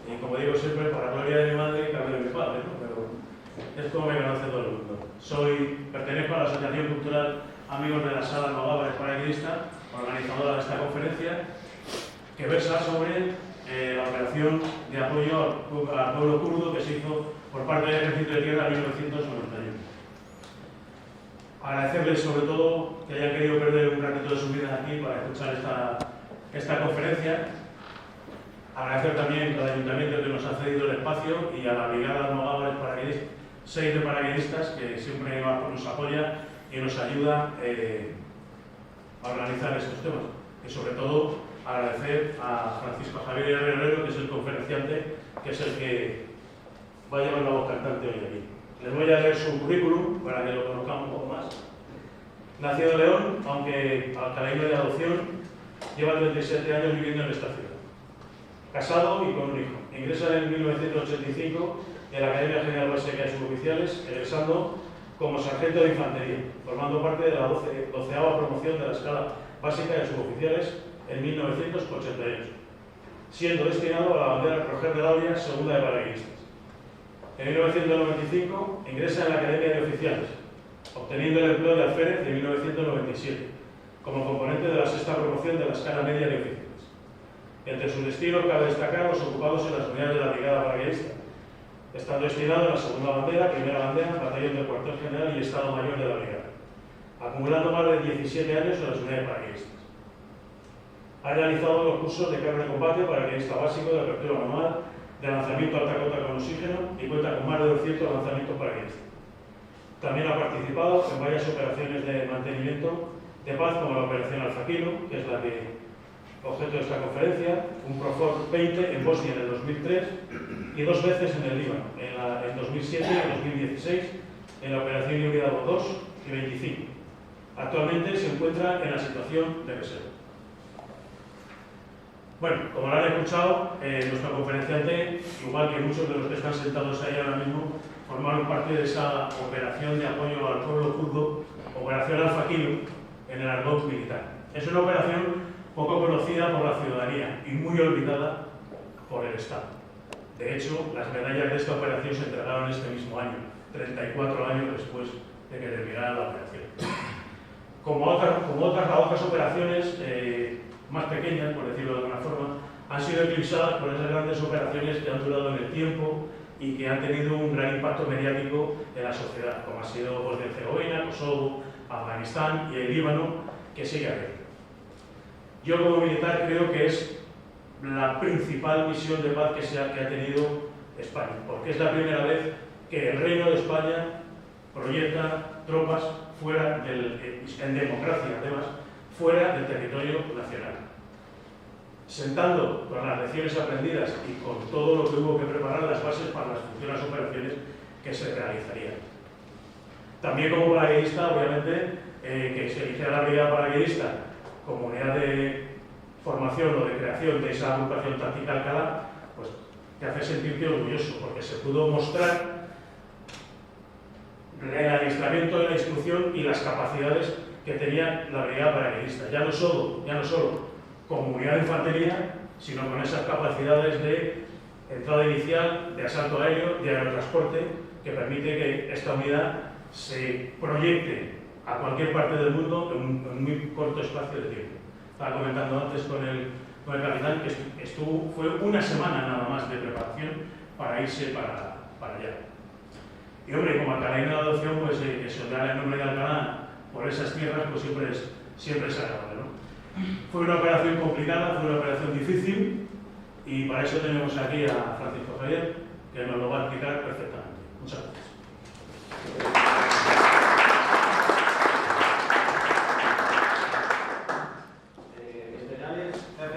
Y como digo siempre, para gloria de mi madre y cambio de mi padre, ¿no? Pero es como me conoce todo el mundo. Pertenezco a la Asociación Cultural Amigos de la Sala Almogávar Paracaidista, organizadora de esta conferencia, que versa sobre la operación de apoyo al pueblo kurdo que se hizo por parte del Ejército de Tierra en 1991. Agradecerles sobre todo que hayan querido perder un ratito de su vida aquí para escuchar esta conferencia. Agradecer también al Ayuntamiento que nos ha cedido el espacio y a la Brigada Almogávar Paracaidistas, 6 de paracaidistas que siempre nos apoya y nos ayuda a organizar estos temas. Y sobre todo agradecer a Francisco Javier Herrero, que es el conferenciante, que es el que va a llevar la voz cantante hoy aquí. Les voy a leer su currículum para que lo conozcamos un poco más. Nacido en León, aunque alcalaíno de adopción, lleva 37 años viviendo en esta ciudad. Casado y con un hijo. Ingresa en 1985 en la Academia General Básica de Suboficiales, egresando como sargento de infantería, formando parte de la 12ª promoción de la escala básica de suboficiales en 1988, siendo destinado a la bandera Roger de Lauria, segunda de paracaidistas. En 1995 ingresa en la Academia de Oficiales, obteniendo el empleo de alférez de 1997, como componente de la 6ª promoción de la escala media de oficiales. Entre sus destinos cabe destacar los ocupados en las unidades de la Brigada Paracaidista, estando destinado en la segunda bandera, primera bandera, batallón del cuartel general y Estado Mayor de la Brigada, acumulando más de 17 años en las unidades paracaidistas. Ha realizado los cursos de carga de combate, paracaidista básico, de apertura manual, de lanzamiento alta cota con oxígeno y cuenta con más de 200 lanzamientos paracaidistas. También ha participado en varias operaciones de mantenimiento de paz, como la Operación Alfaquilo, que es la que objeto de esta conferencia, un Profor 20 en Bosnia en el 2003 y 2 veces en el Líbano, en 2007 y en 2016, en la Operación Híbrida 2 y 25. Actualmente se encuentra en la situación de reserva. Bueno, como lo han escuchado, nuestro conferenciante, igual que muchos de los que están sentados ahí ahora mismo, formaron parte de esa operación de apoyo al pueblo kurdo, Operación Alfaquilo, en el argot militar. Es una operación poco conocida por la ciudadanía y muy olvidada por el Estado. De hecho, las medallas de esta operación se entregaron este mismo año, 34 años después de que terminara la operación. Como otras operaciones más pequeñas, por decirlo de alguna forma, han sido eclipsadas por esas grandes operaciones que han durado en el tiempo y que han tenido un gran impacto mediático en la sociedad, como ha sido Bosnia-Herzegovina, Kosovo, Afganistán y el Líbano, que sigue habiendo. Yo como militar creo que es la principal misión de paz que ha tenido España, porque es la primera vez que el Reino de España proyecta tropas fuera en democracia, además, fuera del territorio nacional. Sentando con las lecciones aprendidas y con todo lo que hubo que preparar las bases para las futuras operaciones que se realizarían. También como paracaidista, obviamente, que se eligiera la Brigada Paracaidista como unidad de formación o de creación de esa agrupación táctica Alcalá, pues te hace sentirte orgulloso, porque se pudo mostrar el adiestramiento de la instrucción y las capacidades que tenía la Brigada Paracaidista, ya no solo como unidad de infantería, sino con esas capacidades de entrada inicial, de asalto aéreo, de aerotransporte, que permite que esta unidad se proyecte a cualquier parte del mundo en un muy corto espacio de tiempo. Estaba comentando antes con el capitán que fue una semana nada más de preparación para irse para allá. Y hombre, como alcalaíno de adopción, pues que se da el nombre de Alcalá por esas tierras, pues siempre es agradable, ¿no? Fue una operación complicada, fue una operación difícil, y para eso tenemos aquí a Francisco Javier, que nos lo va a explicar perfectamente. Muchas gracias.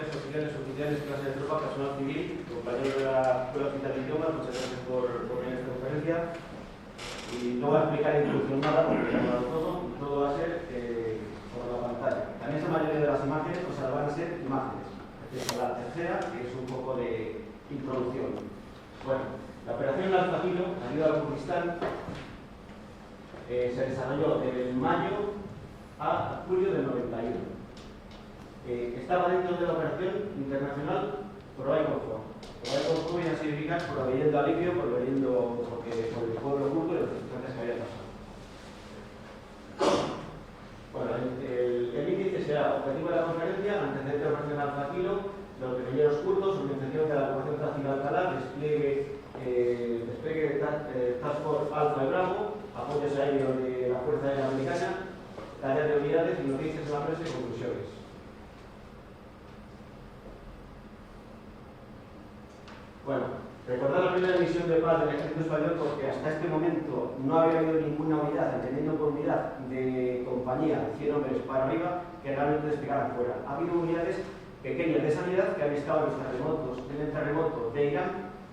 Oficiales, clase de tropa, personal civil, compañeros de la Escuela Oficial de Idiomas, muchas gracias por venir a esta conferencia. Y no voy a explicar en introducción nada porque ya he hablado todo va a ser por la pantalla. La inmensa mayoría de las imágenes van a ser imágenes, excepto la tercera, que es un poco de introducción. Bueno, la operación Alfaquilo, ayuda al Kurdistán, se desarrolló de mayo a julio del 91. Estaba dentro de la operación internacional Provai Confort. Provai Confort ha sido justificar proveyendo alivio, por el pueblo kurdo y las circunstancias que había pasado. Bueno, el índice será objetivo de la conferencia, antecedente de la operación Alfa Kilo, los guerrilleros kurdos, organización de la ocupación táctica Alcalá, despliegue de Task Force Alfa y Bravo, apoyos aéreos de la Fuerza Aérea Americana, tareas de unidades y noticias en la prensa y conclusiones. Bueno, recordar la primera misión de paz del Ejército Español porque hasta este momento no había habido ninguna unidad, entendiendo por unidad de compañía de 100 hombres para arriba, que realmente desplegaran fuera. Ha habido unidades pequeñas de esa unidad que han estado en el terremoto de Irán,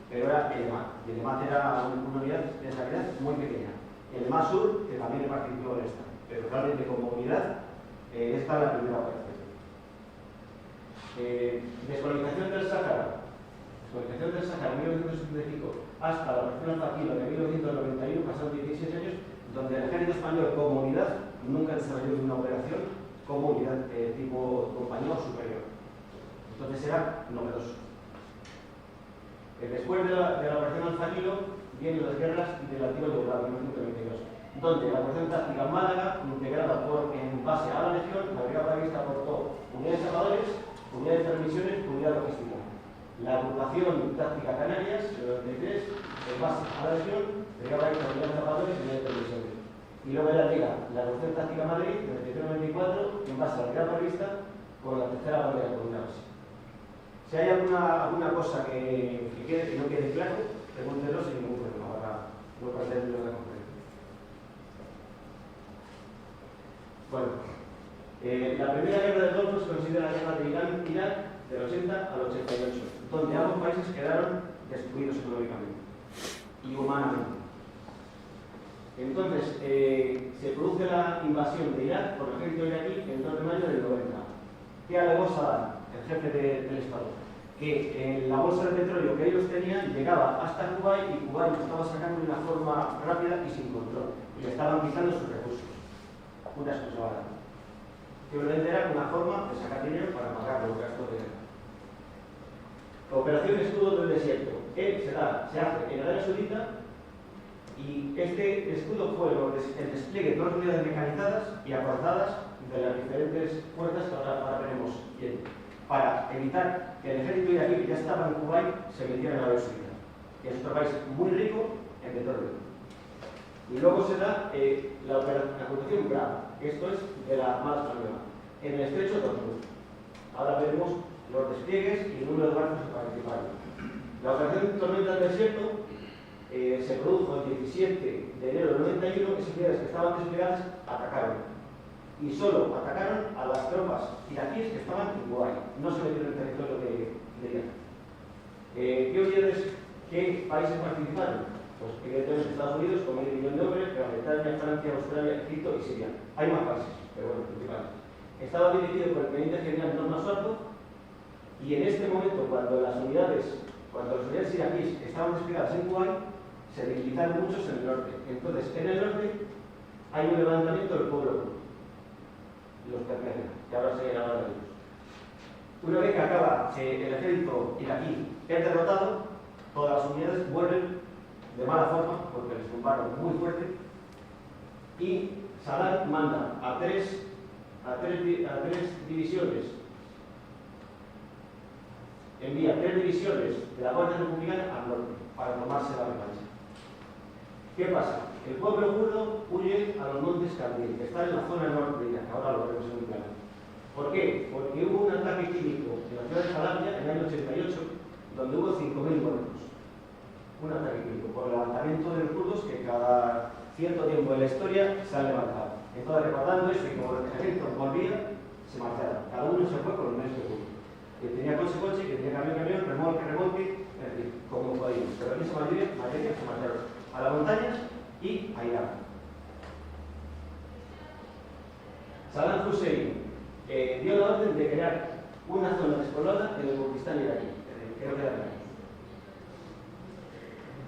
pero era el EMAT. Y el EMAT era una unidad de esa unidad muy pequeña. El EMAT Sur, que también participó en esta, pero realmente como unidad, esta es la primera operación. Descolonización del Sáhara. Descolonización del Sáhara en 1975 hasta la operación Alfa Kilo de 1991, pasaron 16 años, donde el ejército español como unidad nunca desarrolló una operación como unidad tipo compañía o superior. Entonces era novedoso. Después de la operación Alfa Kilo vienen las guerras de la antigua Yugoslavia en 1992, donde la operación táctica Málaga, integrada en base a la legión, la brigada prevista aportó unidades salvadores, unidades de transmisiones, unidad logística. La agrupación táctica Canarias, en el 93, en base a la legión, brigada prevista unidades salvadores y unidades de transmisiones. Y luego en la Liga, la agrupación táctica Madrid, en el 93-94, en base a la brigada prevista, con la tercera bandera de la base. Si hay alguna cosa que no quede claro, pregúntenlo sin ningún problema para no perderlo de la conferencia. Bueno, la primera guerra del Golfo se considera la guerra de Irán-Irak del 80 al 88, donde ambos países quedaron destruidos económicamente y humanamente. Entonces, se produce la invasión de Irak por el ejército iraquí el 2 de mayo del 90. ¿Qué alegó Saddam, el jefe del Estado? Que la bolsa de petróleo que ellos tenían llegaba hasta Kuwait y Kuwait lo estaba sacando de una forma rápida y sin control. Y le estaban quitando sus recursos. Una excusa barata. Que obviamente era una forma de sacar dinero para pagar los gastos de guerra. Operación Escudo del Desierto. Se hace en Arabia Saudita y este escudo fue el despliegue de 2 unidades mecanizadas y acorazadas de las diferentes fuerzas que ahora veremos bien, para evitar que el ejército iraquí que ya estaba en Kuwait se metiera en Arabia Saudita, que es otro país muy rico en petróleo. Y luego se da la operación Bravo, que esto es de la Armada Española, en el estrecho de Hormuz. Ahora veremos los despliegues y el número de barcos que participaron. La operación Tormenta del Desierto se produjo el 17 de enero del 91, esas unidades que estaban desplegadas atacaron. Y solo atacaron a las tropas iraquíes que estaban en Kuwait, no se metieron en el territorio de Irak. ¿Qué países participaron? Pues evidentemente Estados Unidos con 1 millón de hombres, Gran Bretaña, Francia, Australia, Egipto y Siria. Hay más países, pero bueno, principales. Estaba dirigido por el teniente general Norman Suarto y en este momento, cuando las unidades iraquíes estaban desplegadas en Kuwait, se debilitaron muchos en el norte. Entonces, en el norte hay un levantamiento del pueblo kurdo, los pertenecen, que ahora se llaman de ellos. Una vez que acaba el ejército iraquí es derrotado, todas las unidades vuelven de mala forma, porque les tumbaron muy fuerte, y Saddam manda a tres divisiones, envía 3 divisiones de la Guardia Republicana al norte, para tomarse la revancha. ¿Qué pasa? El pueblo kurdo huye a los montes Kandil, que están en la zona norte de Irak, ahora lo veremos en un plano. ¿Por qué? Porque hubo un ataque químico en la ciudad de Halabja en el año 88, donde hubo 5.000 muertos. Un ataque químico, por el levantamiento de los kurdos que cada cierto tiempo de la historia se han levantado. Entonces, recordando eso, y como el ejército volvía, se marcharon. Cada uno se fue con los medios que pudo. Que tenía coche, que tenía camión, remolque, es decir, como podíamos. Pero en esa mayoría se marcharon a las montañas y a Irak. Saddam Hussein dio la orden de crear una zona despoblada en el Kurdistán iraquí, creo que era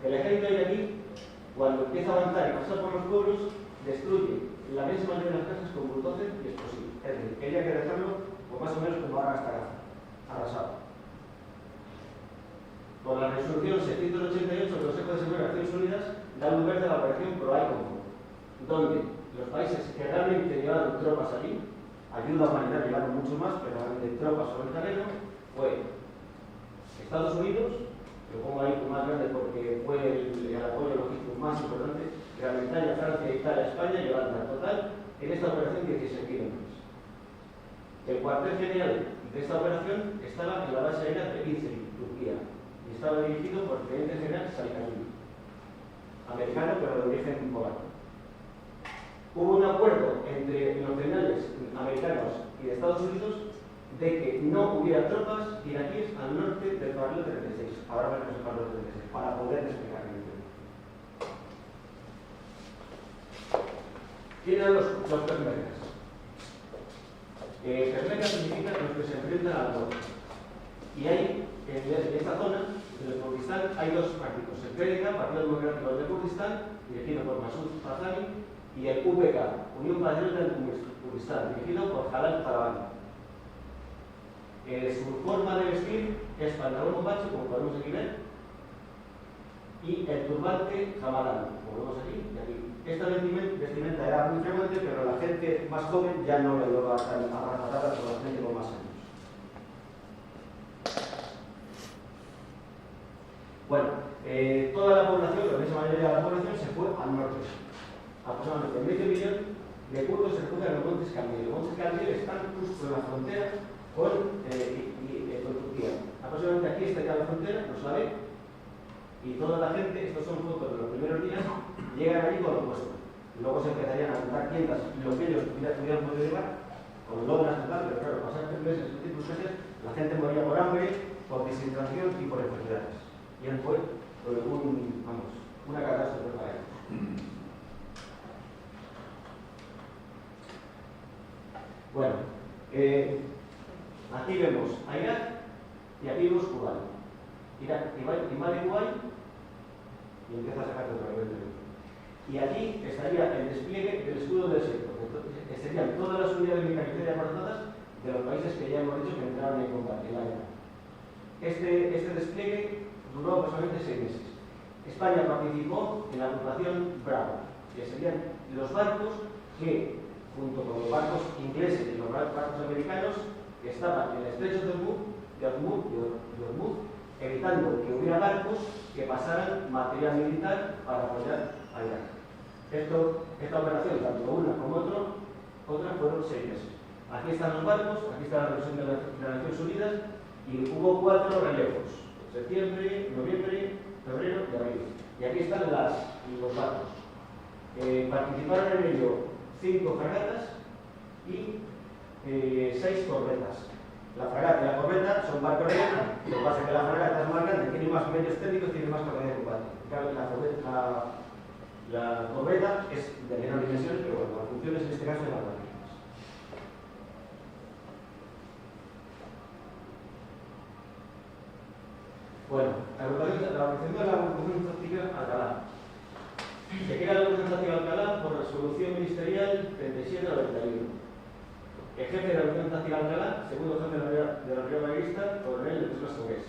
el ejército iraquí, cuando empieza a avanzar y pasar por los pueblos, destruye la inmensa mayoría de las casas con bulldozers y explosivos. Es decir, quería que dejarlo pues, más o menos como ahora hasta Gaza, arrasado. Por la resolución 788 del Consejo de Seguridad de Naciones Unidas da luz verde a la operación PROAICOM, donde los países que realmente llevaron tropas allí, ayuda humanitaria llevaron mucho más, pero realmente tropas sobre el terreno, fue Estados Unidos, lo pongo ahí como más grande porque fue el apoyo logístico más importante, Gran Bretaña, Francia, Italia, España, llevaron en total en esta operación 16.000 hombres. El cuartel general de esta operación estaba en la base aérea de Izmir, Turquía, y estaba dirigido por el teniente general Salihashvili, americano pero de origen polaco. Hubo un acuerdo entre los generales americanos y de Estados Unidos de que no hubiera tropas iraquíes al norte del paralelo 36, ahora veremos el paralelo 36, para poder despejar el interior. ¿Quién eran los peshmergas? Peshmerga significa los que se enfrentan al norte. Y hay, en esta zona, en el Kurdistán, hay dos partidos: el PDK, Partido Democrático del Kurdistán, dirigido por Masoud Barzani, y el UPK, Unión Patriota del Kurdistán, dirigido por Jalal Talabani. Su forma de vestir es pantalón bombacho, como podemos aquí ver, y el turbante hamadán, como vemos aquí y aquí. Esta vestimenta era muy frecuente, pero la gente más joven ya no le llevaba tan arrasatada como la gente con más años. Bueno, toda la población, la inmensa mayoría de la población, se fue al norte. Aproximadamente medio millón de kurdos se refugian en los Montes Karmil. Los Montes Karmil están justo en la frontera con Turquía. Aproximadamente aquí está ya la frontera, no se la ve, y toda la gente, estos son fotos de los primeros días, llegan allí con lo puesto. Luego se empezarían a montar tiendas, lo que ellos hubieran podido llevar, con logras y tal, pero claro, pasar 3 meses, 7 meses, la gente moría por hambre, por deshidratación y por enfermedades. Y él fue una catástrofe para ellos. Bueno, aquí vemos a Irak y aquí vemos Kuwait. Irak invade Kuwait y empieza a sacar otra vez. Y aquí estaría el despliegue del escudo del sector. Serían todas las unidades militares avanzadas de los países que ya hemos dicho que entraron en combate en la guerra. Este despliegue duró aproximadamente 6 meses. España participó en la agrupación Bravo, que serían los barcos que, junto con los barcos ingleses y los barcos americanos, que estaban en el estrecho de Hormuz, evitando que hubiera barcos que pasaran material militar para apoyar a Irak. Esta operación, tanto una como otra, fueron 6 meses. Aquí están los barcos, aquí está la resolución de las Naciones Unidas, y hubo 4 relevos: septiembre, noviembre, febrero y abril. Y aquí están los barcos. Participaron en ello 5 fragatas y 6 corbetas. La fragata y la corbeta son barcos de guerra, lo que pasa es que la fragata es más grande, tiene más medios técnicos, tiene más capacidad de combate. Claro, la corbeta es de menor dimensiones, pero bueno, las funciones en este caso son las mismas. Bueno, la organización de la Organización Táctica Alcalá. Se crea la Organización Táctica Alcalá por resolución ministerial 37/91. El jefe de la Organización Táctica Alcalá, segundo jefe de la Brigada Paracaidista, coronel de Tres Sogués.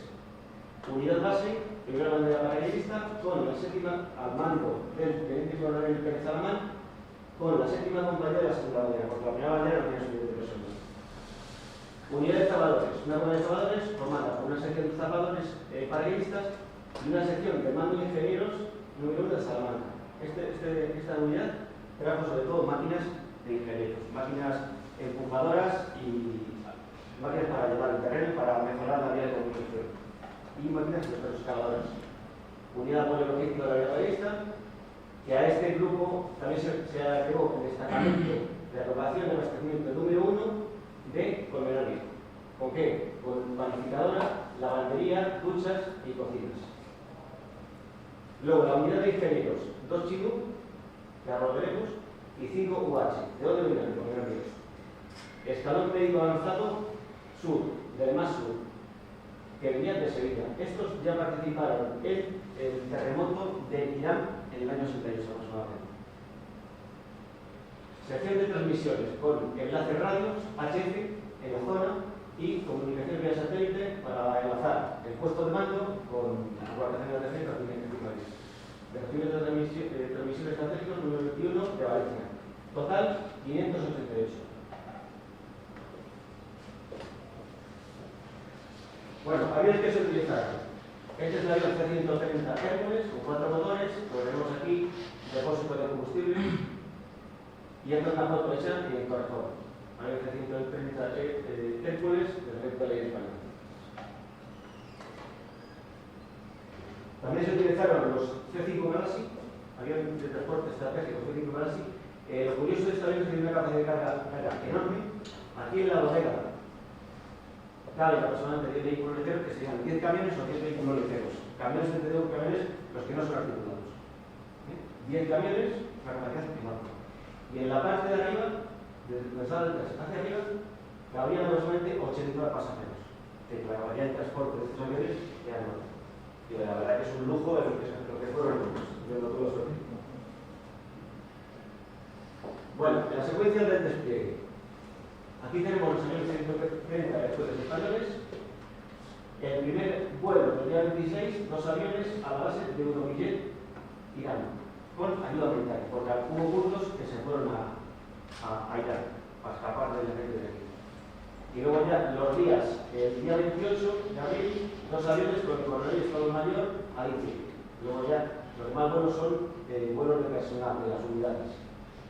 Unidad base, primera bandera paracaidista, con la séptima al mando del teniente coronel Pérez Alamán, con la séptima compañía de la segunda bandera, porque la primera bandera no tiene suficiente personas. Unidad de zapadores, una unidad de zapadores formada por una sección de zapadores paracaidistas y una sección de mando de ingenieros número 1 de Salamanca. Esta unidad trajo sobre todo máquinas de ingenieros, máquinas empujadoras y máquinas para llevar el terreno para mejorar la vía de comunicación, y máquinas de excavadoras. Unidad de apoyo logístico de la Brigada Paracaidista, que a este grupo también se agregó el destacamento de agrupación de abastecimiento número 1 de Colmenares. ¿Con qué? Con panificadora, lavandería, duchas y cocinas. Luego la unidad de ingenieros, 2 Chinook, que ahora veremos, y 5 UH. ¿De dónde vienen? De Colmenares. Escalón médico avanzado sur, del más sur, que venían de Sevilla. Estos ya participaron en el terremoto de Irán en el año 68 aproximadamente. Sección de transmisiones con enlaces radios HF en la zona y comunicación vía satélite para enlazar el puesto de mando con la Guardia General de Defensa de regiones de transmisión estratégica número 21 de Valencia. Total, 588. Bueno, aviones que se utilizaron. Este es el avión C-130 Hércules con 4 motores, lo tenemos aquí, depósito de combustible, y esta es una foto hecha en Corazón. Avión C-130 Hércules, perfecto de ley española. También se utilizaron los C-5 Galaxy, avión de transporte estratégico C-5 Galaxy. Lo curioso de este avión es que tiene una capacidad de carga enorme. Aquí en la bodega cabe aproximadamente 10 vehículos ligeros, que serían 10 camiones o 10 vehículos ligeros. Camiones, entendemos camiones, los que no son articulados. 10 camiones, la capacidad estimada. Y en la parte de arriba, desde donde sale hacia arriba, cabrían aproximadamente 80 pasajeros. La capacidad de transporte de estos aviones era enorme. Y la verdad que es un lujo de lo que fueron los todos los. Bueno, en la secuencia del despliegue. Aquí tenemos los años 130 después españoles. El primer vuelo del día 26, 2 aviones a la base de Euromillet, Irán, con ayuda militar, porque hubo kurdos que se fueron a Irán para escapar del ejército de aquí. Y luego ya los días, el día 28 de abril, 2 aviones con el coronel y Estado Mayor a Licey. Luego ya los demás vuelos son vuelos de personal de las unidades.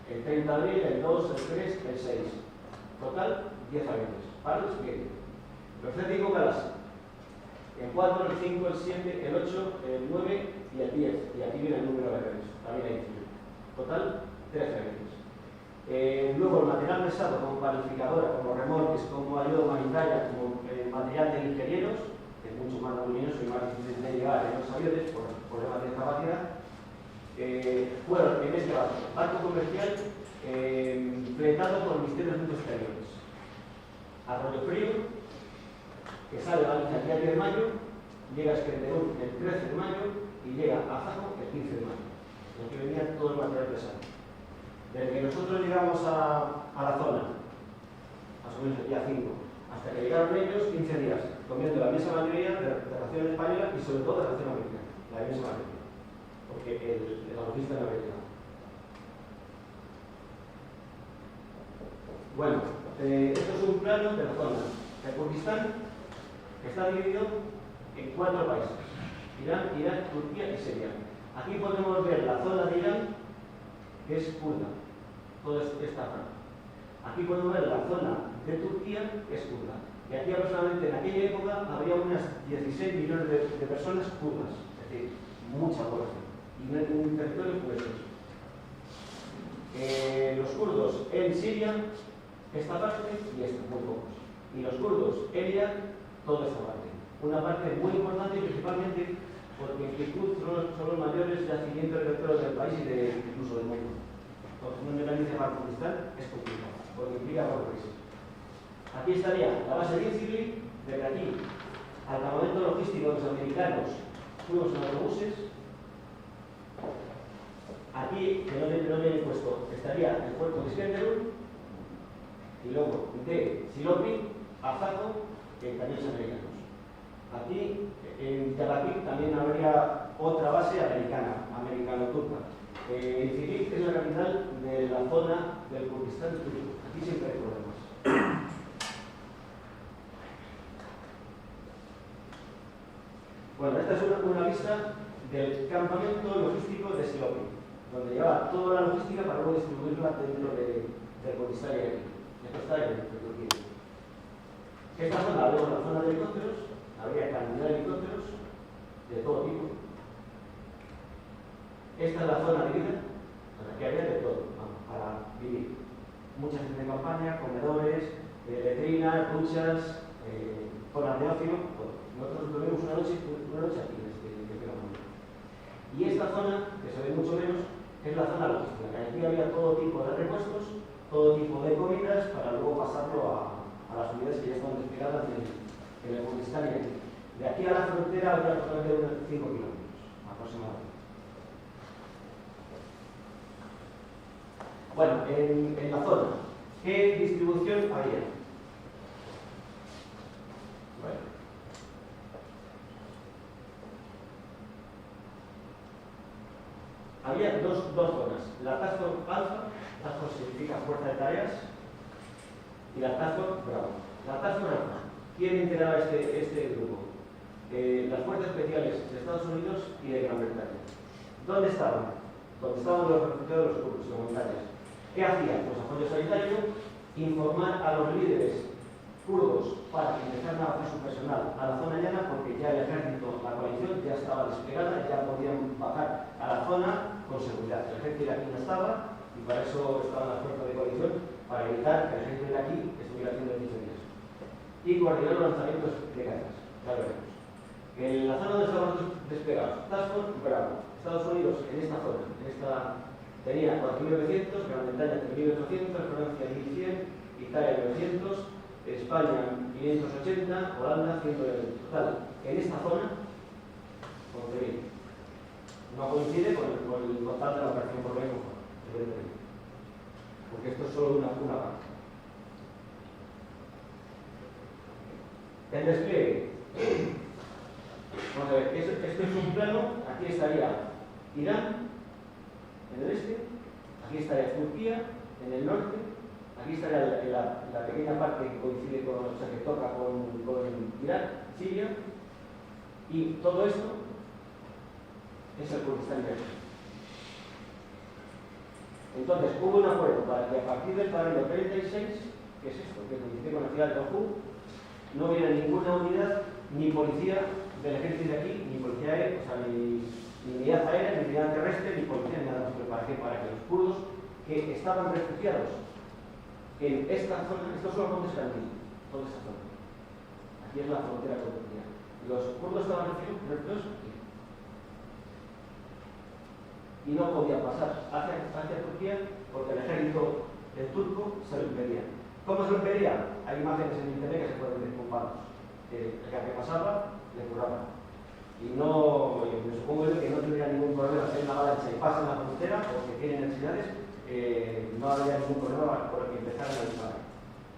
El 30 de abril, el 2, el 3, el 6. Total, 10 aviones. Para el despliegue. Los C-5 Galaxy. El 4, el 5, el 7, el 8, el 9 y el 10. Y aquí viene el número de aviones. También hay 5. Total, 13 aviones. Luego el material pesado, como planificadora, como remolques, como ayuda humanitaria, como material de ingenieros, que es mucho más voluminoso y más difícil de llegar en los aviones por problemas de capacidad. Fueron en este barco comercial fletado por el Ministerio de Asuntos Exteriores. Arroyo Frío, que sale a Valencia el día 10 de mayo, llega a Esquenderún el 13 de mayo y llega a Zajo el 15 de mayo, en el que venía todo el material pesado. Desde que nosotros llegamos a la zona, más o menos el día 5, hasta que llegaron ellos, 15 días, comiendo la misma mayoría de ración española y sobre todo de ración americana, la misma mayoría, porque la logística no había llegado. Bueno, esto es un plano de la zona. El Kurdistán está dividido en 4 países: Irán, Irak, Turquía y Siria. Aquí podemos ver la zona de Irán, que es kurda, toda esta zona. Aquí podemos ver la zona de Turquía, que es kurda. Y aquí aproximadamente en aquella época habría unas 16 millones de personas kurdas, es decir, mucha población. Y un territorio pues los kurdos en Siria, esta parte y esta, muy pocos. Y los kurdos en Irak, toda esta parte. Una parte muy importante, principalmente porque en Kirkuk son los mayores yacimientos de petróleo del país y incluso del mundo. Entonces, un mecanismo para Kurdistán es complicado, porque implica varios países. Aquí estaría la base de Incirli, desde aquí al campamento logístico de los americanos fuimos en autobuses. Aquí, que no viene puesto, estaría el puerto de Esquenderún y luego de Silopi a Zaco en camiones americanos. Aquí, en Tel también habría otra base americana, americano-turca. Incirli es la capital de la zona del Kurdistán turco. Aquí siempre hay problemas. Bueno, esta es una vista del campamento logístico de Silopi, donde lleva toda la logística para luego distribuirla dentro del Kurdistán y aquí. Esto está en Turquía. Esta zona, luego la zona de helicópteros, habría cantidad de helicópteros de todo tipo. Esta es la zona de vida, donde aquí había de todo, para vivir. Mucha gente de campaña, comedores, letrinas, duchas, zonas de ocio, todo. Nosotros tuvimos una noche aquí en este campamento. Y esta zona, que se ve mucho menos, es la zona logística. Aquí había todo tipo de repuestos, todo tipo de comidas, para luego pasarlo a las unidades que ya están desplegadas en el Kurdistán y aquí. De aquí a la frontera habría aproximadamente unos 5 kilómetros, aproximadamente. Bueno, en la zona, ¿qué distribución había? Bueno. Había dos zonas, la Task Force Alpha, Task Force significa Fuerza de Tareas, y la Task Force Bravo. La Task Force Alpha, ¿quién integraba este grupo? Las fuerzas especiales de Estados Unidos y de Gran Bretaña. ¿Dónde estaban? Donde estaban los refugiados de los kurdos, en las montañas. ¿Qué hacían? Pues apoyo sanitario, informar a los líderes kurdos para que empezaran a bajar su personal a la zona llana, porque ya el ejército, la coalición, ya estaba desplegada, ya podían bajar a la zona con seguridad. El ejército iraquí no estaba, y para eso estaban las fuerzas de coalición, para evitar que el ejército iraquí estuviera haciendo fechorías. Y coordinar los lanzamientos de cañas, ya lo veremos. En la zona donde estaban desplegados, Task Force Bravo, Estados Unidos en esta zona, tenía 4.900, Gran Bretaña 3.800, Francia 1.100, Italia 900, España 580, Holanda 120. Total, en esta zona, 11.000. No coincide con el total de la operación por ley, evidentemente. Porque esto es solo una parte. El despliegue. Vamos a ver, esto es un plano. Aquí estaría Irán, en el este. Aquí estaría Turquía, en el norte. Aquí estaría la pequeña parte que coincide con, o sea, que toca con Irak, Siria. Y todo esto es el Kurdistán iraquí. Entonces, hubo un acuerdo para que a partir del paralelo 36, que es esto, que coincide con la ciudad de Bakú, no hubiera ninguna unidad, ni policía del ejército de aquí, ni policía aérea, o sea, ni unidad aérea, ni unidad terrestre, ni policía, ni nada. ¿Para qué? Para que los kurdos que estaban refugiados en esta zona, estos son los montes Kandil, toda esta zona. Aquí es la frontera con Turquía. Los kurdos estaban refugiados aquí. Y no podían pasar hacia Turquía porque el ejército turco se lo impedía. ¿Cómo se lo impedía? Hay imágenes en internet que se pueden ver culpados. El que pasaba, le curaba. Y no, me supongo que no tendría ningún problema hacer una avalancha y pasan la frontera porque tienen necesidades, no habría ningún problema por el que empezaran a disparar.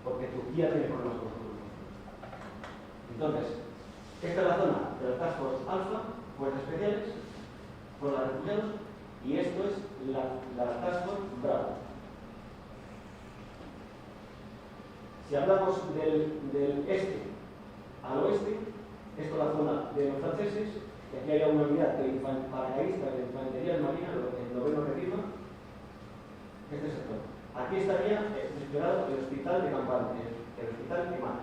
Porque Turquía tiene problemas con los turcos. Entonces, esta es la zona de los Task Force Alpha, fuerzas especiales, con los refugiados, y esto es la Task Force Bravo. Si hablamos del este al oeste, esto es la zona de los franceses, y aquí hay una unidad de paracaidistas de infantería marina, el 9º regimiento, este sector. Aquí estaría desplegado el hospital de campaña, el hospital de mar.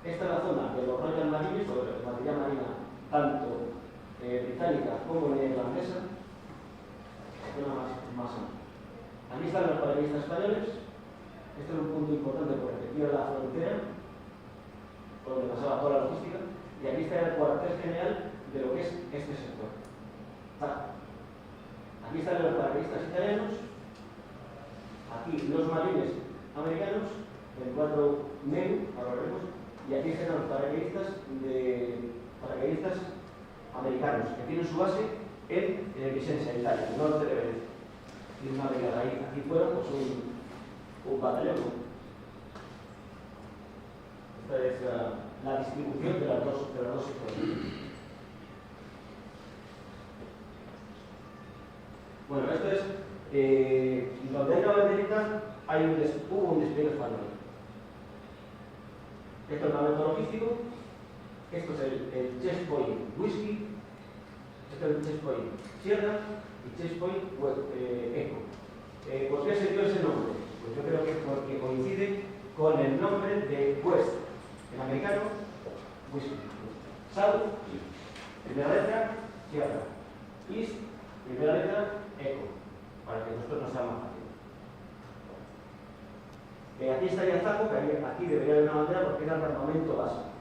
Esta es la zona de los Royal Marines, o de la infantería marina, tanto británica como neerlandesa, la zona más amplia. Aquí están los paracaidistas españoles. Este es un punto importante porque aquí era la frontera, por donde pasaba toda la logística, y aquí está el cuartel general de lo que es este sector. Aquí están los paracaidistas italianos, aquí los marines americanos, el 4 MEU, ahora lo veremos, y aquí están los paracaidistas americanos, que tienen su base en Vicenza, en Italia, el norte de Venecia. Tienen una brigada ahí. Aquí fueron pues, un batallón. Esta es la distribución de las dos sectores. Bueno, esto es donde hay una banderita, hubo un despliegue español. Esto es el momento logístico. Esto es el checkpoint whisky, esto es el checkpoint Sierra y checkpoint Eco. ¿Por qué se dio ese nombre? Pues yo creo que es porque coincide con el nombre de West, en americano, whisky. South, primera letra, Sierra. East, primera letra, Eco, para que nosotros no sea más fácil. Aquí estaría Zaco, que aquí debería haber una bandera porque era el armamento básico.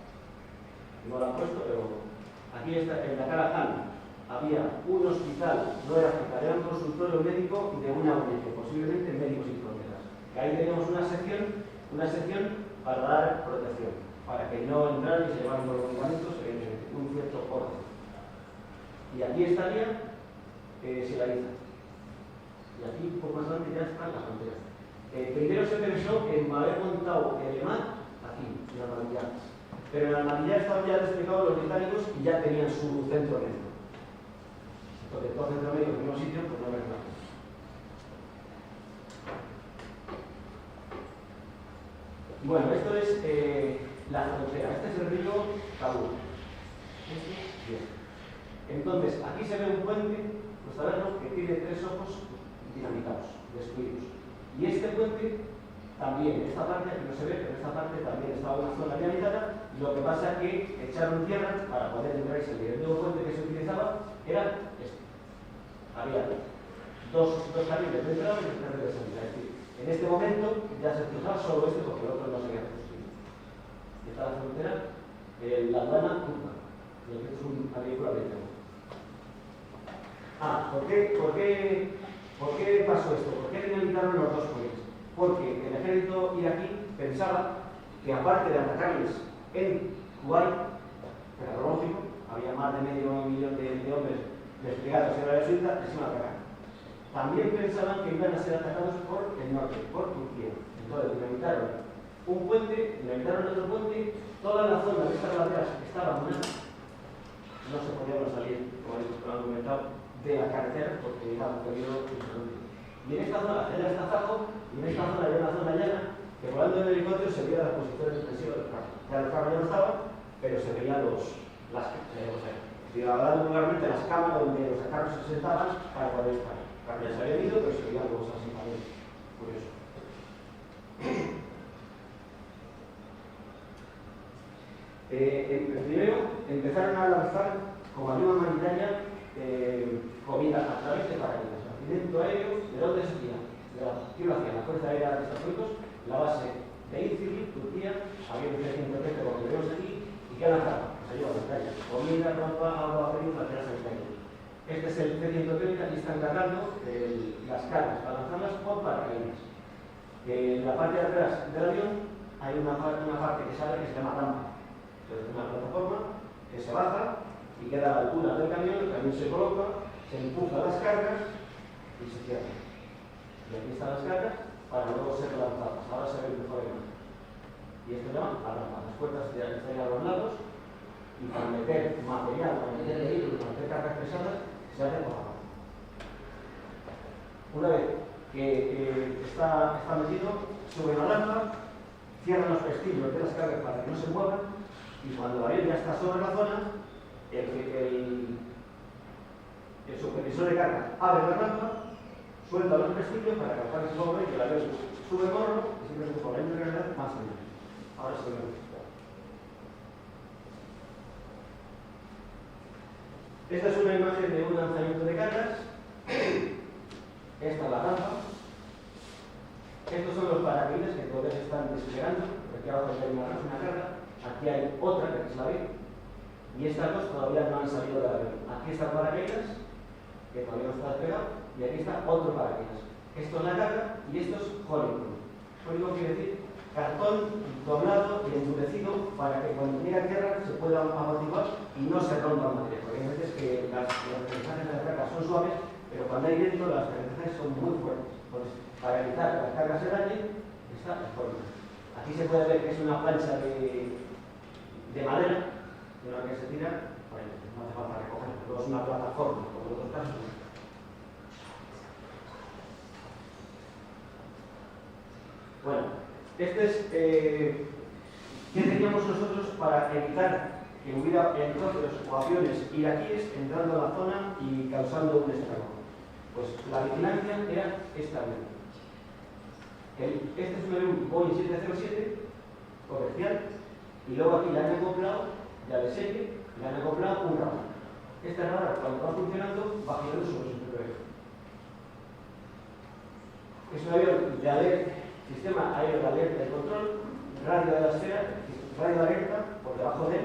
No lo han puesto, pero aquí está, en la cara Han había un hospital, no era hospital, era un consultorio médico de una ONG, posiblemente Médicos Sin Fronteras. Que ahí teníamos una sección para dar protección, para que no entraran y se llevaran los medicamentos en un cierto orden. Y aquí estaría Silariza. Y aquí, un poco más adelante, ya están las fronteras. Primero se pensó en haber montado el EMAT aquí. Normandía. Pero en la Normandía estaban ya desplegados los británicos y ya tenían su centro médico. Porque todo centro médico en el mismo sitio, pues no es nada. Bueno, esto es la frontera. Este es el río Kabul. Bien. Entonces, aquí se ve un puente, los tabernos, que tiene 3 ojos dinamitados, destruidos. Y este puente también, esta parte aquí no se ve, pero esta parte también estaba en una zona dinamitada. Lo que pasa es que echaron tierra para poder entrar y salir. El nuevo puente que se utilizaba era este. Había dos carriles de entrada y 2 carriles de salida. Es decir, en este momento ya se utilizaba solo este porque el otro no se había construido. Y está la frontera, la aduana turca, lo que es un agrícola americano. ¿Por qué pasó esto? ¿Por qué dinamitaron los 2 puentes? Porque el ejército iraquí pensaba que aparte de atacarles en Kuwait, que era lógico, había más de medio millón de hombres desplegados en Arabia Saudita, les iban a atacar. También pensaban que iban a ser atacados por el norte, por Turquía. Entonces dinamitaron un puente, dinamitaron otro puente, toda la zona de estas laderas estaba minada, no se podía salir, como han comentado, de la carretera porque era un periodo importante. Y en esta zona era estazajo y en esta zona había una zona llana que volando en el helicóptero se veía las posiciones defensivas del carro. Ya los carros ya no estaban, pero se veían regularmente las cámaras donde los carros se sentaban para poder disparar. Claro, ya se había ido, pero se veían cosas así también. Curioso. Primero empezaron a lanzar como ayuda humanitaria comida a través de paracaídas. Accidente aéreo, ¿de dónde se hacía? ¿Qué lo hacía? La Fuerza Aérea de Estados Unidos, la base de Izmir, Turquía, había un C-130 como que vemos aquí, y ¿qué lanzaba? Pues ayuda humanitaria. Comida, ropa, agua, frío, material sanitario. Este es el C-130 y está encargando las cargas para lanzarlas por paracaídas. En la parte de atrás del avión hay una parte que sale que se llama rampa. Entonces, una plataforma que se baja y queda a la altura del camión, el camión se coloca, se empuja las cargas y se cierra. Y aquí están las cargas para luego ser lanzadas. Ahora se ve mejor imagen. Y esto se llama rampa. Las puertas están a los lados y para meter material, para meter vehículos, para meter cargas pesadas, se hace por abajo. Una vez que está metido, suben la rampa, cierran los pestillos de las cargas para que no se muevan y cuando el avión ya está sobre la zona, el supervisor de carga abre la rampa, suelta los pestillos para que la carga se mueva y que el avión sube morro y simplemente por la misma gravedad más o menos. Ahora se ve. Esta es una imagen de un lanzamiento de cargas. Esta es la rampa. Estos son los paracaídas que todavía se están desplegando. Aquí abajo hay una carga. Aquí hay otra que es la B. Y estas dos todavía no han salido del avión. Aquí está el paracaídas, que todavía no está despegado. Y aquí está otro paracaídas. Esto es la carga y esto es Hollywood. Hollywood quiere decir cartón doblado y endurecido para que cuando llegue a tierra se pueda amortiguar y no se rompa el material. Porque hay veces que los aterrizajes de la carga son suaves, pero cuando hay viento las aterrizajes son muy fuertes. Entonces, para evitar que las cargas se dañen, está el Hollywood. Aquí se puede ver que es una plancha de madera, en la que se tira, bueno, no hace falta recogerlo, luego es una plataforma, como en otros casos. Bueno. Este es qué teníamos nosotros para evitar que hubiera helicópteros o aviones iraquíes entrando a la zona y causando un estrago. Pues la vigilancia era esta misma. Este es un avión Boeing 707 comercial y luego aquí le han acoplado, ya de serie, le han acoplado un radar. Este radar, cuando va funcionando, va girando sobre su propio eje. Es un avión de alerta. Sistema aéreo de alerta y control, radio de la esfera, radio de alerta por debajo de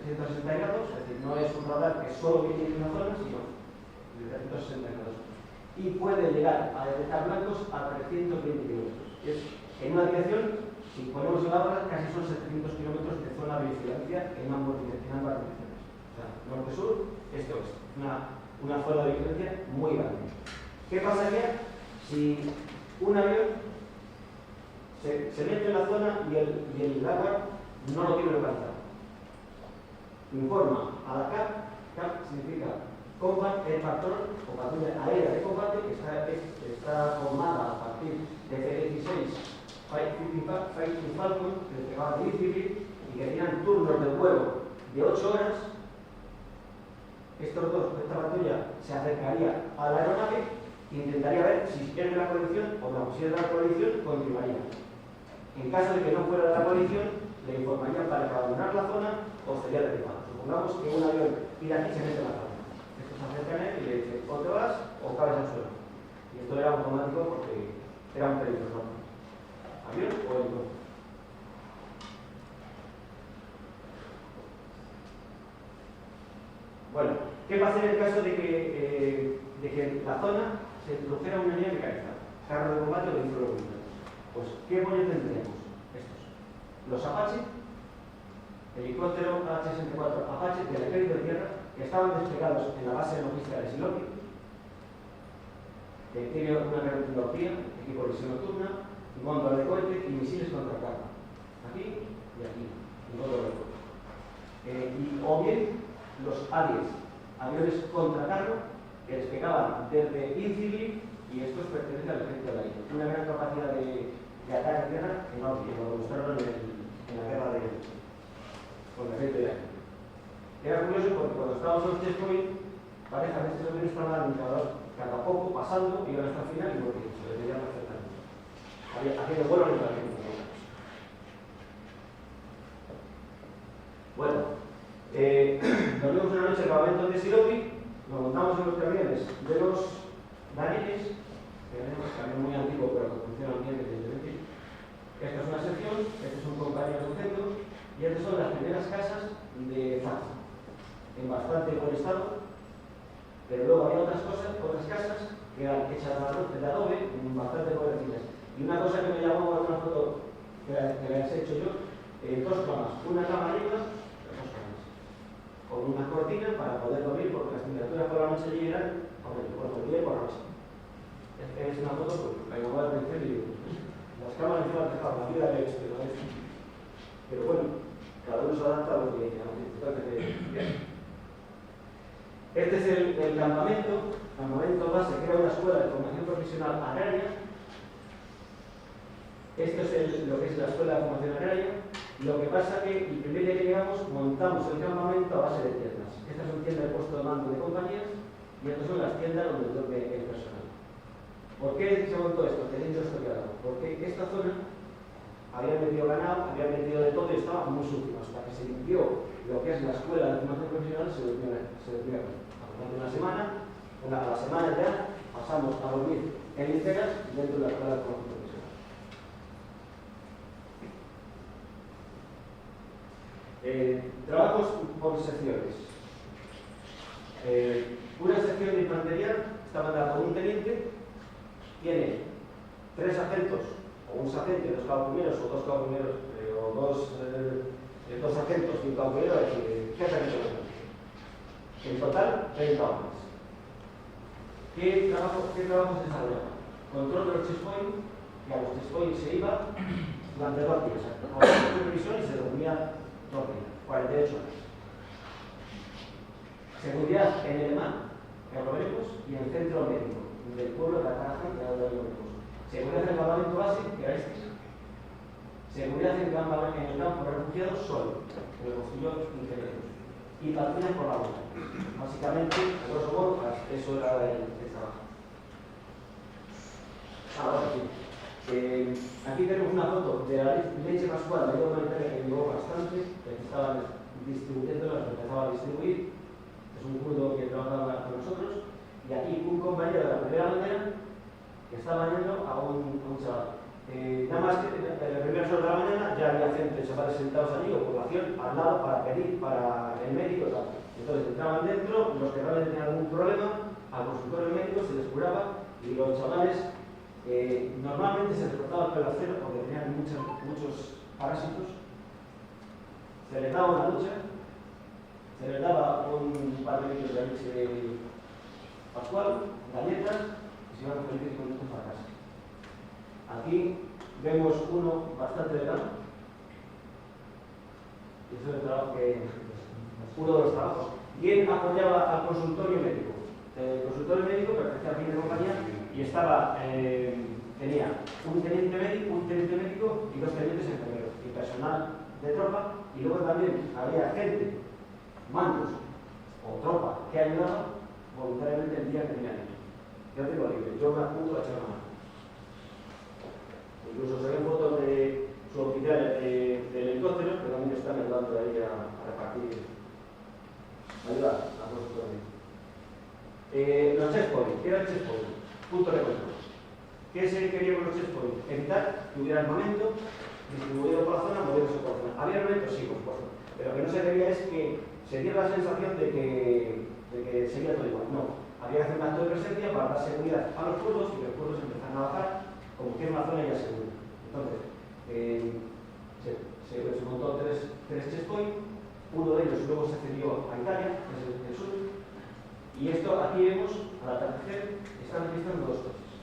360 grados, es decir, no es un radar que solo viene en una zona, sino de 360 grados. Y puede llegar a detectar blancos a 320 kilómetros. En una dirección, si ponemos el mapa, casi son 700 kilómetros de zona de vigilancia en ambas direcciones. O sea, norte-sur, este-oeste. Una zona de vigilancia muy grande. ¿Qué pasaría si un avión se mete en la zona y el agua no lo tiene localizado. Informa a la CAP. CAP significa Combat Air Patrol o patrulla aérea de combate, que está formada a partir de F-16 Fighting Falcon, que desplegaban de Idlib y que tenían turnos de vuelo de 8 horas. Esta patrulla se acercaría a la aeronave e intentaría ver si es de la coalición o no. Si es de la coalición, continuaría. En caso de que no fuera de la coalición, le informarían para abandonar la zona o sería derribado. Supongamos que un avión iraní se mete en la zona. Estos se acercan a él y le dicen, o te vas o cabes al suelo. Y esto era automático porque era un peligro, ¿no? Avión o helicóptero. Bueno, ¿qué pasa en el caso de que la zona se introdujera una unidad mecanizada? Carro de combate o vehículo de combate. Pues, ¿qué apoyo tendríamos? Estos. Los Apache, helicóptero H-64 Apache del Ejército de Tierra, que estaban desplegados en la base logística de Silopi, que tiene una gran tecnología, equipo de visión nocturna, góndola de cohete y misiles contra carga. Aquí y aquí, en góndola de cohete. O bien los Aries, aviones contra carga, que despegaban desde Idlib, y estos pertenecen al ejército de la isla. Una gran capacidad de ataque a tierra enorme, que lo demostraron en la guerra con el ejército de la isla. Era curioso porque cuando estábamos en los checkpoint, parejas de estos aviones estaban cada poco pasando, iban hasta el final y porque se les veía perfectamente. Haciendo vuelos en el ejército. Bueno, nos vimos una noche en el campamento de Silopi, nos montamos en los camiones de los Danieles, que tenemos un camión muy antiguo pero que funciona bien, evidentemente. Esta es una sección, este es un compañero de centro, y estas son las primeras casas de Zaza, en bastante buen estado, pero luego había otras casas que eran hechas de adobe, bastante pobrecitas. Y una cosa que me llamó a una foto que les he hecho yo, dos camas, una cama arriba, con una cortina para poder dormir, porque las temperaturas por la noche allí eran por el día y por la noche. Es una foto que me llamó la atención y digo, las cámaras encima han dejado la vida de esto, pero bueno, cada uno se adapta a lo que necesita. Este es el campamento base, que era una escuela de formación profesional agraria. Esto es lo que es la escuela de formación agraria. Lo que pasa que el primer día que llegamos montamos el campamento a base de tiendas. Estas son tiendas de puesto de mando de compañías y estas son las tiendas donde duerme el personal. ¿Por qué se montó esto? Teniendo esto claro. Porque esta zona había metido ganado, había metido de todo y estaba muy sucio. Hasta que se limpió lo que es la escuela de formación profesional, se durmió. Durante una semana, a la semana ya pasamos a dormir en literas dentro de la escuela de formación profesional. Trabajos por secciones. Una sección de infantería está mandada por un teniente, tiene 3 sargentos, o un sargento y 2 cabos primeros, o 2 cabos primeros, o dos sargentos y un cabo primero, es decir, ¿qué sargentos? En total, 30 hombres. ¿Qué trabajo se desarrollaba? Control de los checkpoints, y a los checkpoints se iba durante 2 días. Con la supervisión y se dormía 2 días, 48 horas. Seguridad en el EMA, que lo veremos, y en el centro médico, del pueblo de la Caraja, que ahora lo veremos. Seguridad en el campamento base, que era este. Seguridad en el campo de refugiados, solo, que lo construyó ingenieros. Y patrullas por la boca. Básicamente, a grosso modo, eso era el trabajo. Ahora sí. Aquí tenemos una foto de la leche pascual de la humanitaria que llegó bastante, que estaban distribuyéndola, que empezaba a distribuir. Es un kurdo que trabajaba con nosotros. Y aquí un compañero de la primera bandera que estaba yendo a un chaval. Nada más que en las primeras horas de la mañana ya había gente, chavales sentados allí o población al lado para pedir para el médico y tal. Entonces entraban dentro, los que realmente tenían algún problema, al consultorio médico se les curaba y los chavales normalmente se les cortaba el pelo a cero porque tenían muchos parásitos. Se les daba una ducha, se les daba un par de litros de leche pascual, galletas y se iban felices con esto para casa. Aquí vemos uno bastante delgado, Y eso es el trabajo uno de los trabajos. ¿Quién apoyaba al consultorio médico? El consultorio médico pertenecía a fin de compañía y tenía un teniente médico y 2 tenientes enfermeros y personal de tropa, y luego también había gente, mandos o tropa que ayudaba voluntariamente el día que tenían ellos. Yo tengo libre, yo me apunto a echar una mano. Incluso se ven fotos de suboficiales de helicópteros que también están ayudando ahí a repartir ayudar a todos. Los checkpoints, ¿qué era el checkpoint? Punto de control. ¿Qué se quería con los checkpoints? Evitar que hubiera armamento distribuido por la zona, moviéndose por la zona. ¿Había armamento? Sí, por supuesto. Pero lo que no se quería es que se diera la sensación de que sería todo igual. No. Había que hacer un acto de presencia para dar seguridad a los kurdos y que los kurdos empezaran a bajar como que es una zona ya segura. Entonces, se montó tres checkpoints. Uno de ellos luego se cedió a Italia, que es el sur. Y esto, aquí vemos, al atardecer, están registrando 2 coches.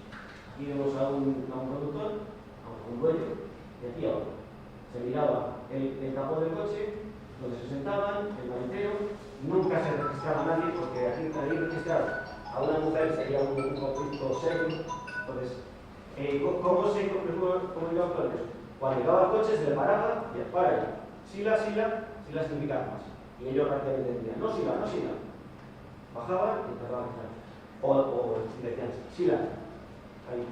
Aquí vemos a un conductor, a un dueño, y aquí a otro. Se miraba el capó del coche, donde se sentaban, el maletero. Nunca se registraba a nadie, porque aquí registrar a una mujer sería un conflicto serio. Entonces, ¿cómo iba con eso? Cuando llegaba el coche, se le paraba y para ahí. Sila significa más. Y ellos rápidamente decían, no siga. Bajaban y empezaban a quitar. O decían, Sila, ahí.